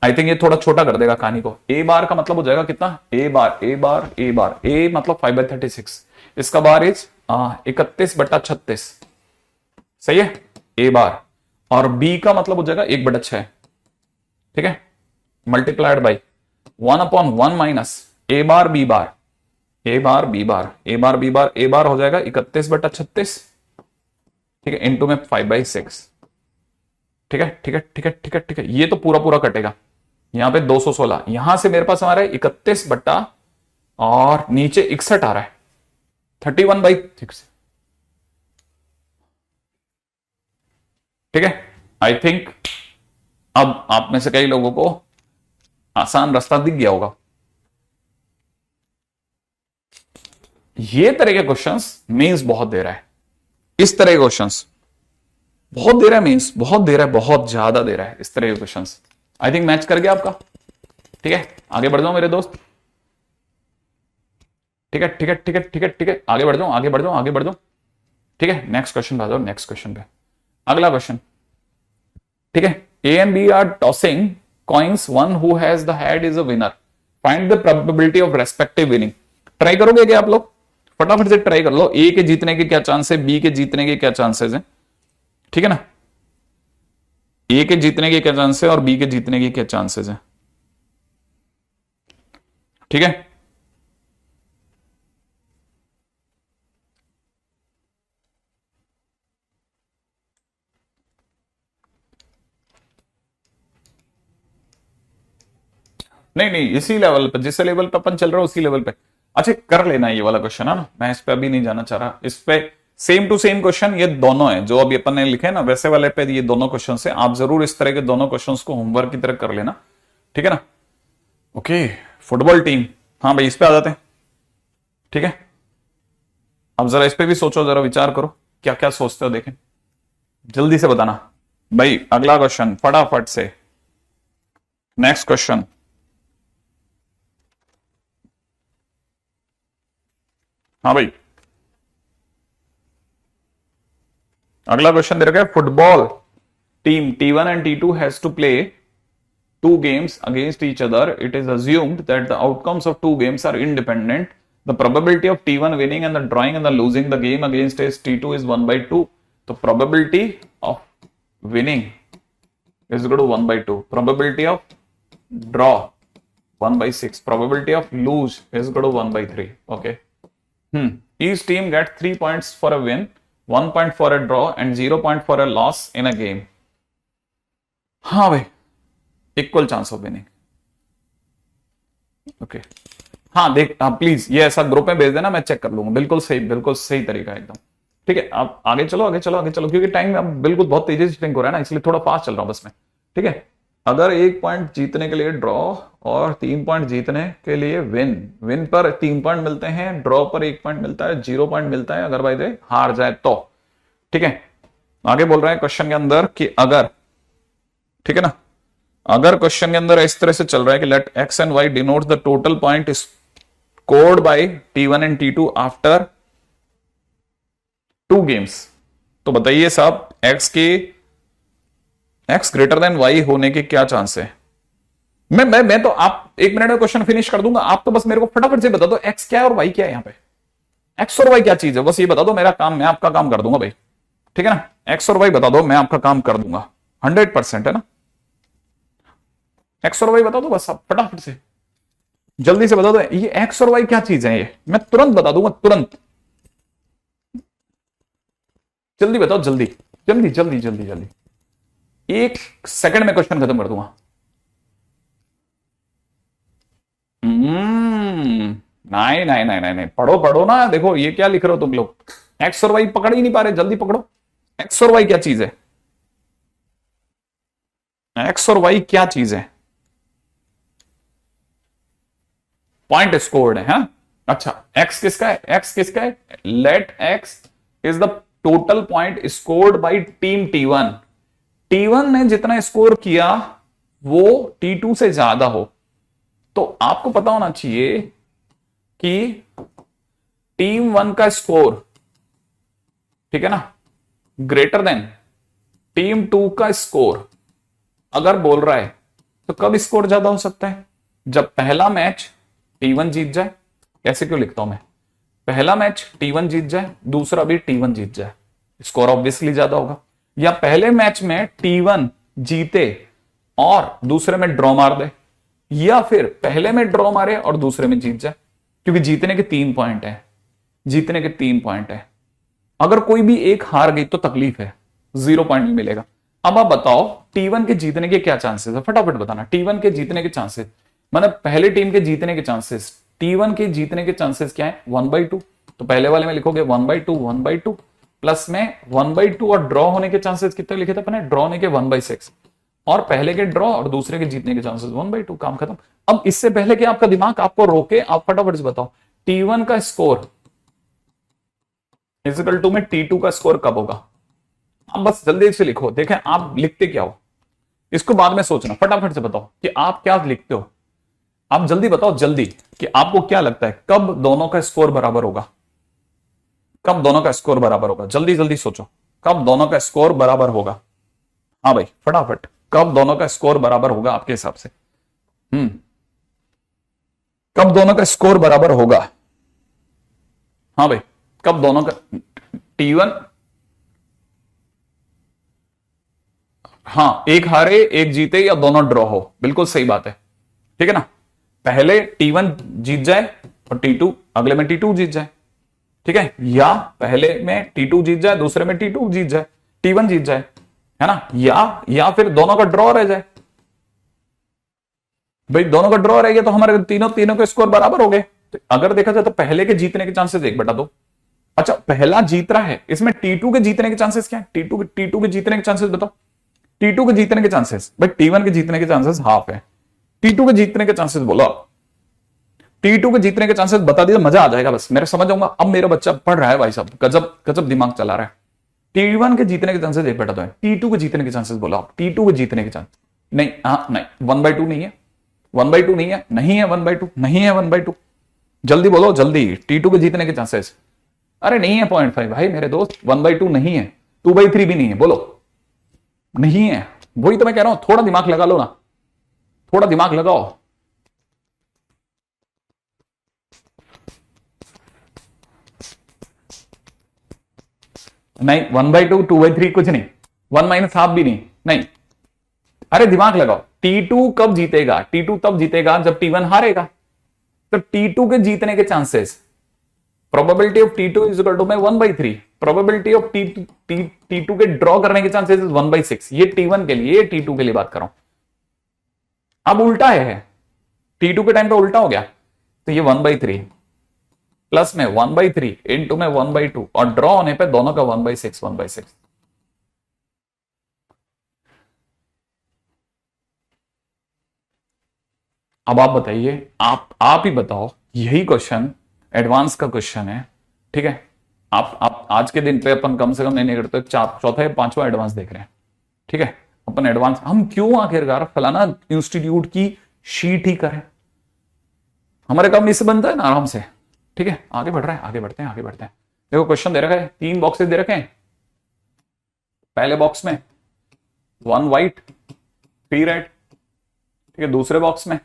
आई थिंक ये थोड़ा छोटा कर देगा कहानी को। ए बार का मतलब हो जाएगा कितना, ए बार ए बार ए बार, ए मतलब 5/36, इसका बार इज 31/36। सही है, ए बार, और बी का मतलब हो जाएगा 1/6, ठीक है, multiplied by 1/1 minus a bar b bar, a bar b bar, a bar b bar, a bar हो जाएगा 31/36, ठीक है, इंटू में 5/6, ठीक है ठीक है ठीक है ठीक है ठीक है। ये तो पूरा पूरा कटेगा, यहां पे 216, यहां से मेरे पास हमारा 31 बट्टा और नीचे 61 आ रहा है, 31/6, ठीक है। आई थिंक अब आप में से कई लोगों को आसान रास्ता दिख गया होगा। ये तरह के क्वेश्चंस मींस बहुत दे रहा है, इस तरह के क्वेश्चंस बहुत दे रहा है, मींस बहुत दे रहा है, बहुत ज्यादा दे रहा है इस तरह के क्वेश्चंस। आई थिंक मैच कर गया आपका, ठीक है, आगे बढ़ जाओ मेरे दोस्त, ठीक है ठीक है ठीक है ठीक है ठीक है, आगे बढ़ जाओ आगे बढ़ जाओ आगे बढ़ जाओ, ठीक है। नेक्स्ट क्वेश्चन पे आ जाओ, नेक्स्ट क्वेश्चन पे, अगला क्वेश्चन, ठीक है। A and B are tossing coins, one who has the head is a winner, find the probability of respective winning. Try करोगे क्या आप लोग? फटाफट से ट्राई कर लो। ए के जीतने के क्या चांस है, बी के जीतने के क्या चांसेस है, ठीक है ना, ए के जीतने के क्या चांसेस है और बी के जीतने के क्या चांसेस है, ठीक है। नहीं नहीं, इसी लेवल पे, जिस लेवल पे अपन चल रहा है उसी लेवल पे। अच्छा कर लेना ये वाला क्वेश्चन, है ना, मैं इस पे अभी नहीं जाना चाह रहा। इस पे सेम टू सेम क्वेश्चन ये दोनों है जो अभी अपन ने लिखे ना, वैसे वाले पे ये दोनों क्वेश्चन है। आप जरूर इस तरह के दोनों क्वेश्चन को होमवर्क की तरह कर लेना, ठीक है ना। ओके, फुटबॉल टीम, हाँ भाई इस पे आ जाते हैं, ठीक है। अब जरा इस पे भी सोचो, जरा विचार करो क्या क्या सोचते हो, देखें जल्दी से बताना भाई। अगला क्वेश्चन फटाफट से, नेक्स्ट क्वेश्चन, हाँ भाई अगला क्वेश्चन दे रखा है, football team T1 and T2 has to play two games against each other. It is assumed that the outcomes of two games are independent. The probability of T1 winning and the drawing and the losing the game against is T2 is 1/2. So probability of winning is equal to 1/2. Probability of draw 1/6. Probability of lose is equal to 1/3. Okay. Each team gets 3 points for a win, 1 point for a draw and 0 point for a loss in a game. हाँ भाई, equal chance of winning. Okay, हाँ देख, हाँ please ये ऐसा group में भेज देना, मैं चेक कर लूंगा। बिल्कुल सही तरीका एकदम, ठीक है। आप आगे चलो आगे चलो आगे चलो, क्योंकि टाइम अब बिल्कुल बहुत तेजी से स्ट्रिंग हो रहा है ना, इसलिए थोड़ा फास्ट चल रहा हूं बस मैं, ठीक है। अगर 1 पॉइंट जीतने के लिए ड्रॉ और 3 पॉइंट जीतने के लिए विन, विन पर 3 पॉइंट मिलते हैं, ड्रॉ पर 1 पॉइंट मिलता है, 0 पॉइंट मिलता है अगर भाई हार जाए तो, ठीक है। आगे बोल रहे हैं क्वेश्चन के अंदर कि अगर, ठीक है ना, अगर क्वेश्चन के अंदर इस तरह से चल रहा है कि let X and Y denote the total point scored by T1 and T2 after 2 games, तो बताइए साहब एक्स ग्रेटर देन वाई होने के क्या चांस है। मैं तो आप 1 मिनट में क्वेश्चन फिनिश कर दूंगा, आप तो बस मेरे को फटाफट से बता दो एक्स क्या है और वाई क्या है। यहां पे एक्स और वाई क्या चीज है, बस ये बता दो, मेरा काम, मैं आपका काम कर दूंगा भाई, ठीक है ना। एक्स और वाई बता दो, मैं आपका काम कर दूंगा 100%, है ना। एक्स और वाई बता दो बस, आप फटाफट से जल्दी से बता दो, ये एक्स और वाई क्या चीज है, ये मैं तुरंत बता दूंगा, तुरंत। जल्दी बताओ, जल्दी जल्दी जल्दी जल्दी जल्दी, 1 सेकंड में क्वेश्चन खत्म कर दूंगा। नहीं नहीं नहीं नहीं नहीं, पढ़ो पढ़ो ना, देखो ये क्या लिख रहे हो तुम लोग, एक्स और वाई पकड़ ही नहीं पा रहे, जल्दी पकड़ो। एक्स और वाई क्या चीज है, एक्स और वाई क्या चीज है, पॉइंट स्कोर्ड है, हाँ? अच्छा एक्स किसका है, एक्स किसका है, let X is the total point scored by team T1, T1 ने जितना स्कोर किया वो T2 से ज्यादा हो, तो आपको पता होना चाहिए कि टीम 1 का स्कोर, ठीक है ना, ग्रेटर देन टीम 2 का स्कोर अगर बोल रहा है तो कब स्कोर ज्यादा हो सकता है? जब पहला मैच T1 जीत जाए। ऐसे क्यों लिखता हूं मैं? पहला मैच T1 जीत जाए, दूसरा भी T1 जीत जाए, स्कोर ऑब्वियसली ज्यादा होगा। या पहले मैच में T1 जीते और दूसरे में ड्रॉ मार दे, या फिर पहले में ड्रॉ मारे और दूसरे में जीत जाए, क्योंकि जीतने के 3 पॉइंट है, जीतने के 3 पॉइंट है। अगर कोई भी एक हार गई तो तकलीफ है, 0 पॉइंट भी मिलेगा। अब आप बताओ T1 के जीतने के क्या चांसेस है, फटाफट बताना। T1 के जीतने के चांसेस, मतलब पहले टीम के जीतने के चांसेस, T1 के जीतने के चांसेस क्या है? 1/2। तो पहले वाले में लिखोगे 1/2 1/2 प्लस में 1/2, और ड्रॉ होने के चांसेस कितने लिखे थे अपने? ड्रॉ होने के 1/6, और पहले के ड्रॉ और दूसरे के जीतने के चांसेस 1/2। काम खत्म। अब इससे पहले कि आपका दिमाग आपको रोके, आप फटाफट से बताओ T1 का स्कोर इक्वल टू में T2 का स्कोर कब होगा? आप बस जल्दी से लिखो। देखें आप लिखते क्या हो, इसको बाद में सोचना। फटाफट से बताओ कि आप क्या लिखते हो। आप जल्दी बताओ, जल्दी, कि आपको क्या लगता है कब दोनों का स्कोर बराबर होगा? कब दोनों का स्कोर बराबर होगा? जल्दी जल्दी सोचो, कब दोनों का स्कोर बराबर होगा? हाँ भाई फटाफट, कब दोनों का स्कोर बराबर होगा आपके हिसाब से? कब दोनों का स्कोर बराबर होगा? हाँ भाई, कब दोनों का T1, हाँ, एक हारे एक जीते या दोनों ड्रॉ हो, बिल्कुल सही बात है, ठीक है ना। पहले T1 जीत जाए और T2 अगले में T2 जीत जाए, ठीक है, या पहले में T2 जीत जाए दूसरे में T2 जीत जाए, T1 जीत जाए, है ना, या फिर दोनों का ड्रॉ रह जाए। भाई दोनों का ड्रॉ रह गया तो हमारे तीनों के स्कोर बराबर हो गए। तो अगर देखा जाए तो पहले के जीतने के चांसेस 1/2। अच्छा पहला जीत रहा है, इसमें T2 के जीतने के चांसेस क्या है? T2 के जीतने के चांसेस बताओ। T2 के जीतने के चांसेस, भाई T1 के जीतने के चांसेस हाफ है, T2 के जीतने के चांसेस बोलो आप। T2 के जीतने के चांसेस बता दिए, मजा आ जाएगा, बस मेरे समझ आऊंगा। अब मेरा बच्चा पढ़ रहा है भाई साहब, गजब गजब दिमाग चला रहा है। T1 के जीतने के चांसेस 1/2 है, T2 के जीतने के चांसेस बोलो आप। T2 के जीतने के चांसेस नहीं, हाँ नहीं, 1/2 नहीं है, 1/2 नहीं है, नहीं है 1/2, नहीं है 1/2। जल्दी बोलो जल्दी, T2 के जीतने के चांसेस। अरे नहीं है 0.5 भाई मेरे दोस्त, 1/2 नहीं है, 2/3 भी नहीं है, बोलो नहीं है। वही तो मैं कह रहा हूं, थोड़ा दिमाग लगा लो ना, थोड़ा दिमाग लगाओ। नहीं 1/2 2/3 कुछ नहीं, 1 - ½ भी नहीं, नहीं। अरे दिमाग लगाओ, T2 कब जीतेगा? T2 तब जीतेगा जब T1 हारेगा। तो T2 के जीतने के chances, probability of T2 is equal to में 1/3, प्रोबेबिलिटी ऑफ T2 के ड्रॉ करने के चांसेस 1/6। ये T1 के लिए, T2 के लिए बात कर रहा हूं। अब उल्टा है, T2 के टाइम पे उल्टा हो गया, तो ये 1/3 प्लस में 1/3 इंटू में 1/2, और ड्रॉ होने पे दोनों का 1/6। अब आप बताइए, आप ही बताओ, यही क्वेश्चन एडवांस का क्वेश्चन है, ठीक है। आप आज के दिन पे अपन कम से कम नहीं करते, चौथा या 5वां एडवांस देख रहे हैं, ठीक है। अपन एडवांस हम क्यों आखिरकार फलाना इंस्टीट्यूट की शीट ही करें? हमारे काम इससे बनता है ना आराम से, ठीक है। आगे बढ़ रहे हैं, आगे बढ़ते हैं, आगे बढ़ते हैं। देखो क्वेश्चन दे रखा है, 3 बॉक्सेस दे रखे हैं। पहले बॉक्स में 1 व्हाइट 3 रेड, ठीक है। दूसरे बॉक्स में,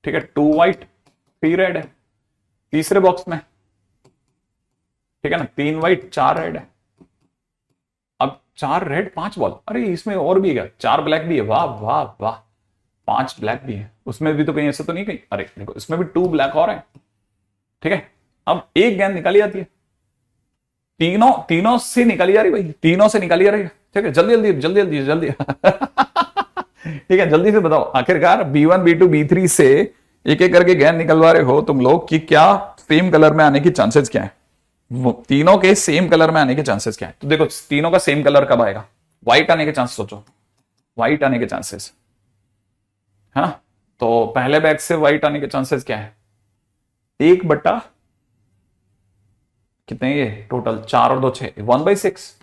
ठीक है, 2 व्हाइट 3 रेड है। तीसरे बॉक्स में, ठीक है ना, 3 व्हाइट 4 रेड है। अब 4 रेड 5 बॉल, अरे इसमें और भी है, 4 ब्लैक भी है, वाह वाह वाह, 5 ब्लैक भी है। उसमें भी तो कहीं ऐसा तो नहीं, कहीं अरे देखो इसमें भी 2 ब्लैक और है, ठीक है। अब एक गेंद निकाली जाती है, तीनों से निकाली जा रही भाई, तीनों से निकाली जा रही है, ठीक है। जल्दी जल्दी जल्दी जल्दी जल्दी ठीक है, जल्दी से बताओ आखिरकार B1 B2 B3 से एक एक करके गेंद निकलवा रहे हो तुम लोग, कि क्या सेम कलर में आने की चांसेस क्या है? वो तीनों के सेम कलर में आने के चांसेस क्या है? तो देखो तीनों का सेम कलर कब आएगा? व्हाइट आने के चांसेस सोचो, व्हाइट आने के चांसेस है ना। तो पहले बैग से व्हाइट आने के चांसेस क्या है? 1/, कितने ये टोटल, 4 और 2 6, 1/6।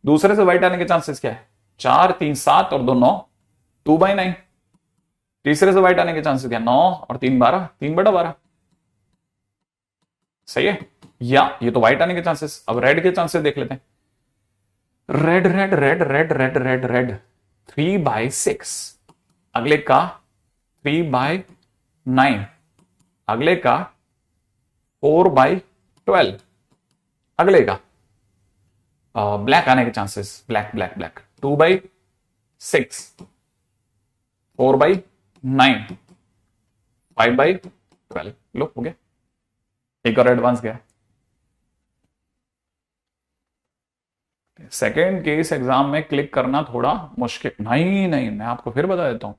दूसरे से वाइट आने के चांसेस क्या है, 4 3 7 और 2 9, 2/9। तीसरे से वाइट आने के चांसेस क्या, 9 और 3 12, 3/12। सही है, या ये तो व्हाइट आने के चांसेस। अब रेड के चांसेस देख लेते हैं। Red red red red red red red 3/6, अगले का 3/9, अगले का 4/12, अगले का ब्लैक आने के चांसेस, ब्लैक ब्लैक ब्लैक 2/6, 4/9, 5/12। लो हो गया, एक और एडवांस गया। सेकेंड केस एग्जाम में क्लिक करना थोड़ा मुश्किल, नहीं नहीं, मैं आपको फिर बता देता हूं,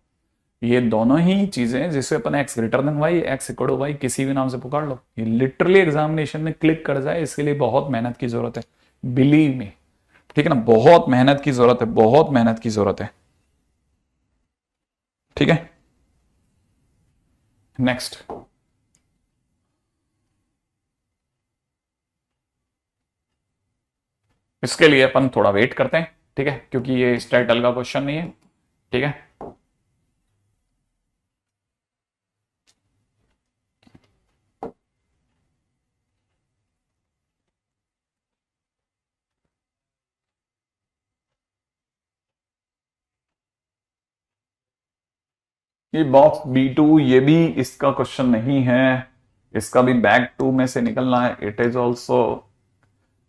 ये दोनों ही चीजें जिसे अपन x greater than y, x equal to y, किसी भी नाम से पुकार लो, ये लिटरली एग्जामिनेशन में क्लिक कर जाए, इसके लिए बहुत मेहनत की जरूरत है, बिलीव मी। ठीक है ना, बहुत मेहनत की जरूरत है, बहुत मेहनत की जरूरत है। ठीक है, नेक्स्ट। इसके लिए अपन थोड़ा वेट करते हैं, ठीक है, क्योंकि ये इस टाइटल का क्वेश्चन नहीं है। ठीक है, ये बॉक्स B2 ये भी इसका क्वेश्चन नहीं है, इसका भी बैक 2 में से निकलना है। It is also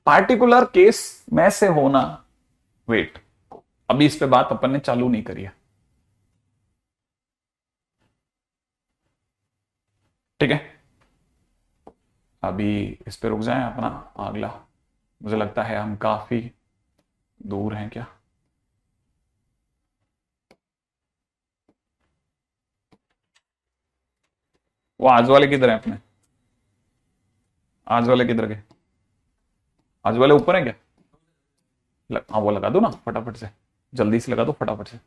particular case में से होना। वेट, अभी इस पे बात अपन ने चालू नहीं करी है। ठीक है, अभी इस पे रुक जाएं अपना अगला। मुझे लगता है हम काफी दूर हैं क्या। वो आज वाले किधर है अपने, आज वाले किधर गए, आज वाले ऊपर है क्या। हाँ वो लगा दो ना फटाफट से, जल्दी से लगा दो फटाफट से।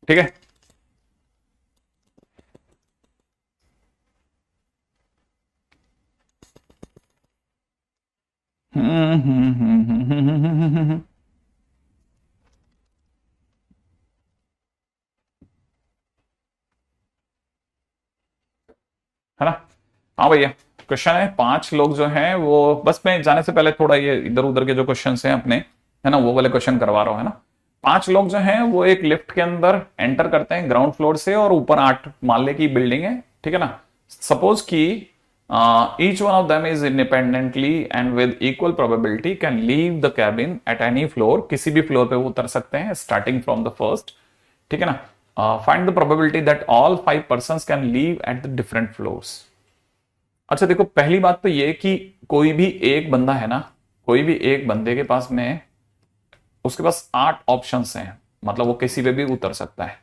ठीक है, है ना। हाँ भैया, क्वेश्चन है 5 लोग जो हैं वो, बस मैं जाने से पहले थोड़ा ये इधर उधर के जो क्वेश्चन हैं अपने, है ना, वो वाले क्वेश्चन करवा रहा हूं, है ना। 5 लोग जो हैं वो एक लिफ्ट के अंदर एंटर करते हैं ग्राउंड फ्लोर से, और ऊपर 8 माले की बिल्डिंग है, ठीक है ना। सपोज कि each one of them is independently and with equal probability can leave the cabin at any floor, किसी भी फ्लोर पे वो उतर सकते हैं स्टार्टिंग फ्रॉम द फर्स्ट। ठीक है ना, find the probability that all 5 persons can leave at the different floors. अच्छा देखो, पहली बात तो ये कि कोई भी एक बंदा है ना, कोई भी एक बंदे के पास में, उसके पास 8 ऑप्शंस हैं, मतलब वो किसी पे भी उतर सकता है।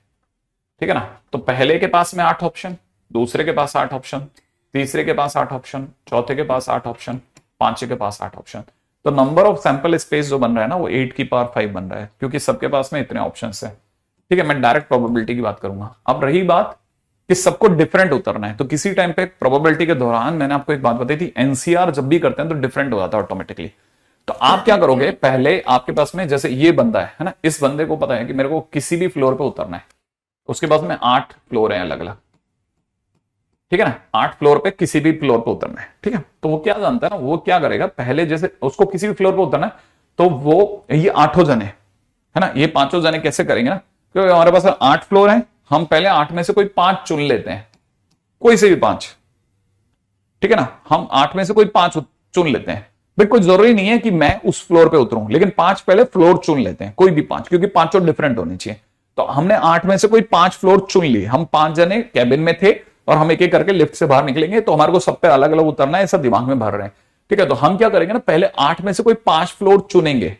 ठीक है ना, तो पहले के पास में 8 ऑप्शन, दूसरे के पास 8 ऑप्शन, तीसरे के पास 8 ऑप्शन, चौथे के पास 8 ऑप्शन, पांचवे के पास 8 ऑप्शन। तो नंबर ऑफ सैंपल स्पेस जो बन रहा है ना वो 8 की पावर 5 बन रहा है, क्योंकि सबके पास में इतने ऑप्शन है। ठीक है, मैं डायरेक्ट प्रोबेबिलिटी की बात करूंगा। अब रही बात कि सबको डिफरेंट उतरना है, तो किसी टाइम पे प्रोबेबिलिटी के दौरान मैंने आपको एक बात बताई थी, एनसीआर जब भी करते हैं तो डिफरेंट हो जाता है ऑटोमेटिकली। तो आप क्या करोगे, पहले आपके पास में जैसे ये बंदा है ना, इस बंदे को पता है कि मेरे को किसी भी फ्लोर पे उतरना है, उसके पास में 8 फ्लोर है अलग अलग। ठीक है ना, 8 फ्लोर पे किसी भी फ्लोर पे उतरना है। ठीक है, तो वो क्या जानता है ना, वो क्या करेगा, पहले जैसे उसको किसी भी फ्लोर पे उतरना है, तो वो ये 8 जने है ना, ये 5 जने कैसे करेंगे ना, क्योंकि हमारे पास 8 फ्लोर है, हम पहले 8 में से कोई 5 चुन लेते हैं, कोई से भी 5। ठीक है ना, हम 8 में से कोई 5 चुन लेते हैं, भाई कोई जरूरी नहीं है कि मैं उस फ्लोर पे उतरूं, लेकिन 5 पहले फ्लोर चुन लेते हैं, कोई भी 5, क्योंकि पांचों डिफरेंट होनी चाहिए। तो हमने 8 में से कोई 5 फ्लोर चुन लिए, हम 5 जने कैबिन में थे और हम एक एक करके लिफ्ट से बाहर निकलेंगे, तो हमारे को सब पे अलग अलग उतरना है, ऐसा दिमाग में भर रहे हैं। ठीक है, तो हम क्या करेंगे ना, पहले 8 में से कोई 5 फ्लोर चुनेंगे,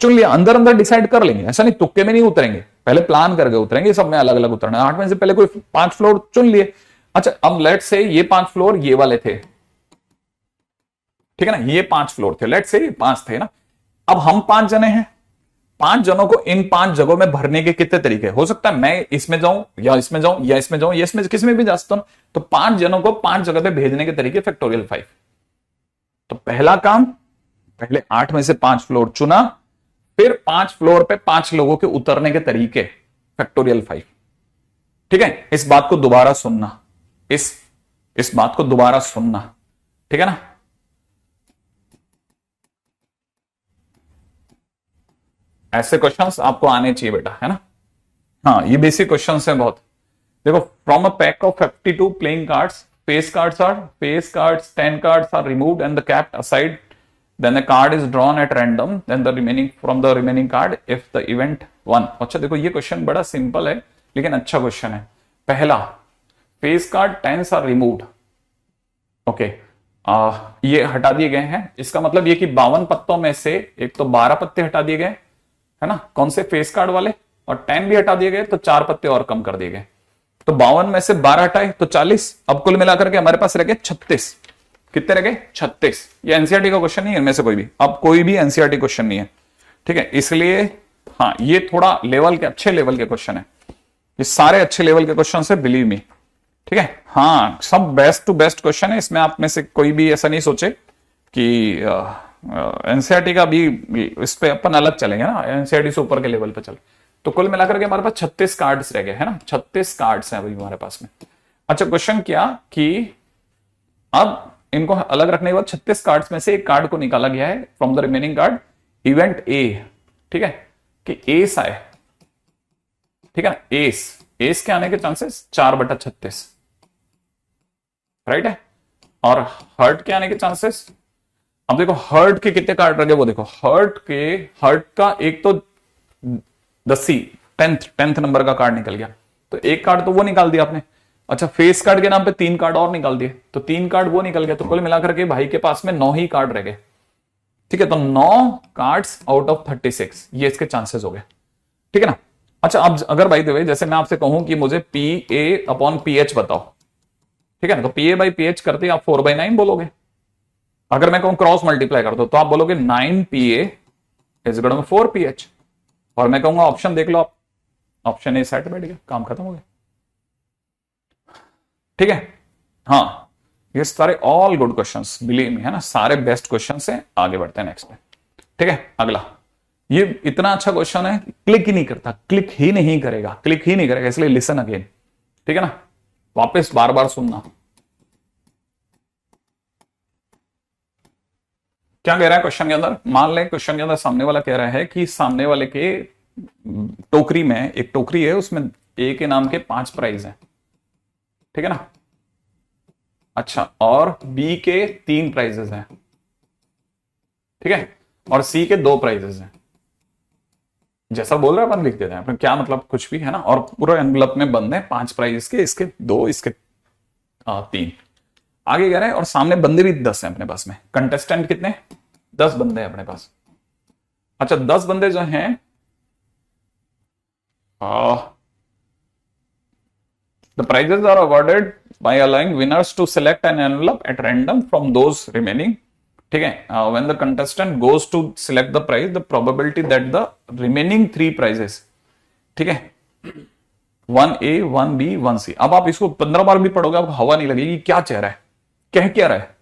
चुन लिया, अंदर अंदर डिसाइड कर लेंगे, ऐसा नहीं तुक्के में नहीं उतरेंगे, पहले प्लान करके उतरेंगे, सब में अलग अलग उतरना है। 8 में से पहले कोई 5 फ्लोर चुन लिए। अच्छा, अब लेट से ये 5 फ्लोर ये वाले थे, ठीक है ना, ये 5 फ्लोर थे, लेट से ये 5 थे ना। अब हम 5 जने हैं, 5 जनों को इन 5 जगहों में भरने के कितने तरीके हो सकता है, मैं इसमें जाऊं या इसमें जाऊं या इसमें जाऊं या इसमें किसी में भी जा सकता हूं। तो 5 जनों को 5 जगह पे भेजने के तरीके फैक्टोरियल 5। तो पहला काम पहले 8 में से 5 फ्लोर चुना, फिर 5 फ्लोर पे 5 लोगों के उतरने के तरीके, फैक्टोरियल 5। ठीक है, इस बात को दोबारा सुनना, इस बात को दोबारा सुनना, ठीक है ना। ऐसे क्वेश्चंस आपको आने चाहिए बेटा, है ना। हाँ, ये बेसिक क्वेश्चंस हैं बहुत। देखो, from a pack of 52 playing cards, face cards 10 cards are removed and the kept aside, then the card is drawn at random, then the remaining from the remaining card if the event won। अच्छा देखो, ये question बड़ा simple है लेकिन अच्छा question है। पहला, face card 10 are removed, okay, ये हटा दिए गए हैं। इसका मतलब ये कि 52 पत्तों में से एक तो 12 पत्ते हटा दिए गए, है ना, कौन से, फेस कार्ड वाले, और 10 भी हटा दिए गए तो 4 पत्ते और कम कर दिए गए। तो 52 में से 12 हटाए तो 40, अब कुल मिलाकर के हमारे पास रह गए 36। कितने रह गए? 36। ये एनसीईआरटी का क्वेश्चन नहीं है इनमें से कोई भी, अब कोई भी एनसीईआरटी क्वेश्चन नहीं है, ठीक है। इसलिए हाँ, ये थोड़ा लेवल के, अच्छे लेवल के क्वेश्चन है, ये सारे अच्छे लेवल के क्वेश्चन है, बिलीव मी, ठीक है। हाँ, सब बेस्ट टू बेस्ट क्वेश्चन है, इसमें आप में से कोई भी ऐसा नहीं सोचे कि एनसीईआरटी का भी इस पे अपन अलग चलेंगे ना, एनसीईआरटी से ऊपर के लेवल पे चले। तो कुल मिलाकर के हमारे पास 36 कार्ड्स रह गए, है ना, 36 कार्ड्स हैं अभी हमारे पास में। अच्छा, क्वेश्चन क्या कि अब इनको अलग रखने के बाद 36 कार्ड्स में से एक कार्ड को निकाला गया है from the remaining card, event A, ठीक है, कि एस आए, ठीक है, एस के आने के चांसेस 4/36, राइट है। और हर्ट के आने के चांसेस, अब देखो हर्ट के कितने कार्ड रह गए वो देखो, हर्ट का एक तो 10th नंबर का कार्ड निकल गया, तो एक कार्ड तो वो निकाल दिया आपने। अच्छा, फेस कार्ड के नाम पे 3 कार्ड और निकाल दिए, तो 3 कार्ड वो निकल गए, तो कुल मिलाकर के भाई के पास में 9 ही कार्ड रह गए, ठीक है। तो 9 कार्ड्स आउट ऑफ 36, ये इसके चांसेस हो गए, ठीक है ना। अच्छा, अब अगर भाई देवे जैसे मैं आपसे कहूं कि मुझे PA/PH बताओ, ठीक है ना, तो PA/PH करते आप 4/9 बोलोगे। अगर मैं कहूं क्रॉस मल्टीप्लाई कर दो तो आप बोलोगे 9PA is equal to 4PH, और मैं कहूंगा ऑप्शन देख लो आप, ऑप्शन ए सेट बैठ गया, काम खत्म हो गया, ठीक है। हाँ, ये सारे all good questions, believe me, है ना, सारे बेस्ट क्वेश्चंस हैं। आगे बढ़ते हैं नेक्स्ट में, ठीक है। अगला, ये इतना अच्छा क्वेश्चन है, क्लिक ही नहीं करता, क्लिक ही नहीं करेगा, इसलिए लिसन अगेन, ठीक है ना, वापस बार बार सुनना। क्या कह रहा है क्वेश्चन के अंदर? मान लें क्वेश्चन के अंदर सामने वाला कह रहा है कि सामने वाले के टोकरी में, एक टोकरी है, उसमें ए के नाम के 5 प्राइज हैं, ठीक है ना। अच्छा, और बी के 3 प्राइजेस हैं, ठीक है, और सी के 2 प्राइजेस हैं। जैसा बोल रहा है अपन लिख देते हैं, अपन क्या मतलब कुछ भी, है ना, और पूरा एनवलप में बंद है 5 प्राइज के, इसके 2, इसके 3। आगे कह रहे हैं, और सामने बंदे भी 10 हैं अपने पास में, कंटेस्टेंट कितने? 10 बंदे हैं अपने पास। अच्छा, 10 बंदे जो हैं, the prizes are awarded by allowing winners to select an envelope at random from those remaining, ठीक है। when the contestant goes to select the prize, the probability that the remaining 3 prizes, ठीक है, 1A 1B 1C। अब आप इसको 15 बार भी पढ़ोगे आपको हवा नहीं लगेगी क्या कह रहा है, कह क्या रहा है,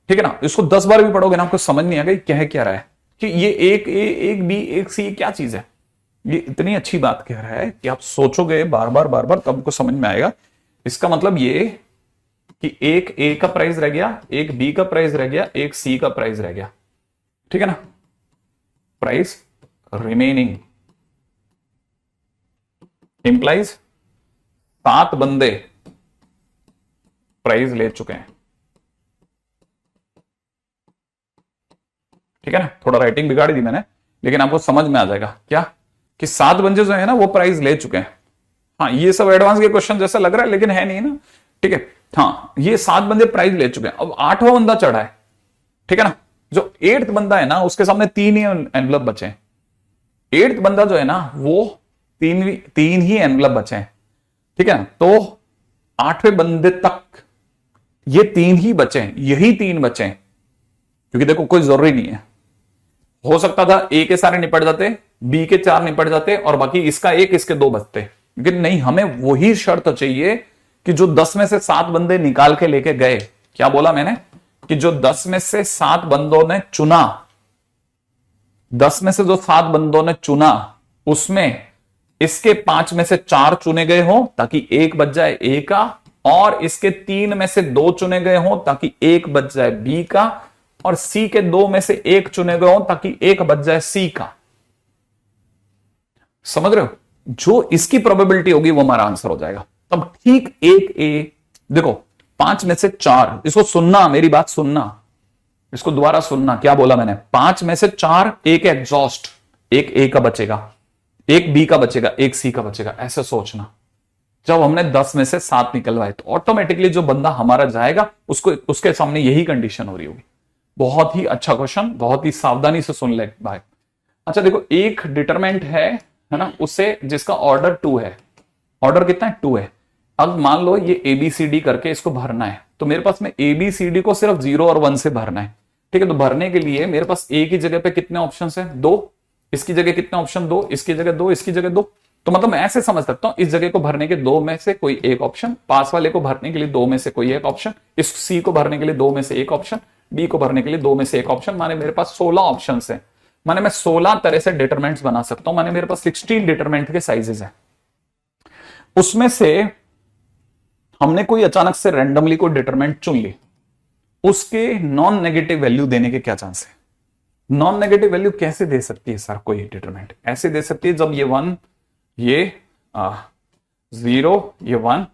ठीक है ना। इसको 10 बार भी पढ़ोगे ना आपको समझ नहीं आएगा कह क्या रहा है, कि ये एक A एक B एक C क्या चीज है। ये इतनी अच्छी बात कह रहा है कि आप सोचोगे बार बार तब आपको समझ में आएगा। इसका मतलब ये कि एक ए का प्राइस रह गया, एक बी का प्राइस रह गया, एक सी का प्राइस रह गया, ठीक है ना। प्राइस रिमेनिंग इंप्लाइज 7 बंदे प्राइस ले चुके हैं, ठीक है ना। थोड़ा राइटिंग बिगाड़ी दी मैंने, लेकिन आपको समझ में आ जाएगा क्या, कि 7 बंदे जो है ना वो प्राइज ले चुके हैं। हाँ, ये सब एडवांस के क्वेश्चन जैसा लग रहा है लेकिन है नहीं ना, ठीक है। हाँ, ये 7 बंदे प्राइज ले चुके हैं, अब 8वां बंदा चढ़ा है, ठीक है ना। जो 8th बंदा है ना उसके सामने 3 ही एनवलप बचे हैं। 8th बंदा जो है ना वो 3 ही एनवलप बचे हैं, ठीक है ना। तो 8वें बंदे तक ये 3 ही बचे हैं, यही 3 बचे हैं, क्योंकि देखो कोई जरूरी नहीं है, हो सकता था ए के सारे निपट जाते, बी के 4 निपट जाते और बाकी इसका 1 इसके 2 बचते, लेकिन नहीं, हमें वही शर्त चाहिए कि जो 10 में से 7 बंदे निकाल के लेके गए। क्या बोला मैंने? कि जो 10 में से 7 बंदों ने चुना, 10 में से जो 7 बंदों ने चुना उसमें इसके 5 में से 4 चुने गए हो ताकि एक बच जाए ए का, और इसके 3 में से 2 चुने गए हो ताकि एक बच जाए बी का, और सी के 2 में से 1 चुने गए हो ताकि एक बच जाए सी का। समझ रहे हो? जो इसकी प्रोबेबिलिटी होगी वो हमारा आंसर हो जाएगा। तब ठीक एक ए, देखो 5 में से 4, इसको सुनना, मेरी बात सुनना, इसको दोबारा सुनना, क्या बोला मैंने? 5 में से 4, एक एग्जॉस्ट, एक ए का बचेगा, एक बी का बचेगा, एक सी का बचेगा, ऐसे सोचना। जब हमने 10 में से 7 निकलवाए तो ऑटोमेटिकली जो बंदा हमारा जाएगा उसको, उसके सामने यही कंडीशन हो रही होगी। बहुत ही अच्छा क्वेश्चन, बहुत ही सावधानी से सुन ले भाई। अच्छा देखो, एक डिटरमेंट है ना, उससे जिसका ऑर्डर 2 है, ऑर्डर कितना है? 2 है। अब मान लो ये ABCD करके इसको भरना है, तो मेरे पास में ABCD को सिर्फ 0 और 1 से भरना है, ठीक है। तो भरने के लिए मेरे पास ए की जगह पे कितने ऑप्शन है? 2। इसकी जगह कितने ऑप्शन? 2। इसकी जगह 2, इसकी जगह 2। तो मतलब मैं ऐसे समझ सकता हूं, इस जगह को भरने के 2 में से कोई एक ऑप्शन, पास वाले को भरने के लिए 2 में से कोई एक ऑप्शन, इस सी को भरने के लिए 2 में से एक ऑप्शन, बी को भरने के लिए 2 में से एक ऑप्शन। माने मेरे पास 16 ऑप्शन है, माने मैं 16 तरह से डिटरमेंट्स बना सकता हूं, माने मेरे पास 16 डिटरमेंट के साइजेस है। उसमें से हमने कोई अचानक से रैंडमली कोई डिटरमेंट चुन ली, उसके नॉन नेगेटिव वैल्यू देने के क्या चांस है? नॉन नेगेटिव वैल्यू कैसे दे सकती है सर कोई डिटरमेंट? ऐसे दे सकती है जब ये 1, ये 0, ये 1,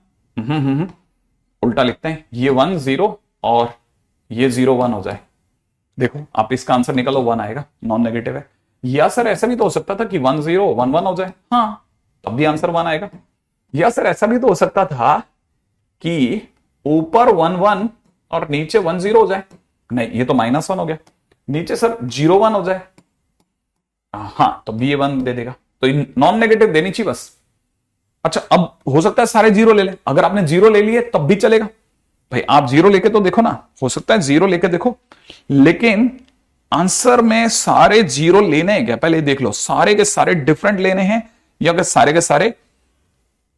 उल्टा लिखते हैं, ये 1 0 और ये 0 1 हो जाए। देखो आप इसका आंसर निकालो, 1 आएगा, नॉन नेगेटिव है। या सर ऐसा भी तो हो सकता था कि 1 0 1 1 हो जाए, हाँ तब भी आंसर 1 आएगा। या सर ऐसा भी तो हो सकता था कि ऊपर 1 1 और नीचे 1 0 हो जाए, नहीं ये तो -1 हो गया, नीचे सर 0 1 हो जाए, हाँ तो बी 1 दे देगा। तो नॉन नेगेटिव देनी चाहिए बस। अच्छा अब हो सकता है सारे 0 ले लें, अगर आपने 0 ले लिए तब भी चलेगा भाई, आप 0 लेके तो देखो ना, हो सकता है 0 लेके देखो, लेकिन आंसर में सारे 0 लेने हैं क्या? पहले देख लो सारे के सारे डिफरेंट लेने हैं या अगर सारे के सारे,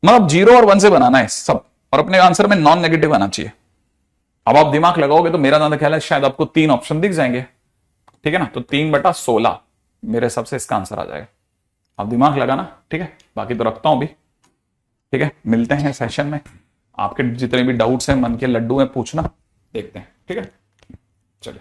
मतलब 0 और 1 से बनाना है सब, और अपने आंसर में नॉन नेगेटिव आना चाहिए। अब आप दिमाग लगाओगे तो मेरा ज्यादा ख्याल है शायद आपको 3 ऑप्शन दिख जाएंगे, ठीक है ना। तो 3/16 मेरे हिसाब से इसका आंसर आ जाएगा। आप दिमाग लगाना, ठीक है। बाकी तो रखता हूं भी, ठीक है। मिलते हैं सेशन में, आपके जितने भी डाउट्स हैं मन के लड्डू हैं पूछना, देखते हैं, ठीक है। चलिए।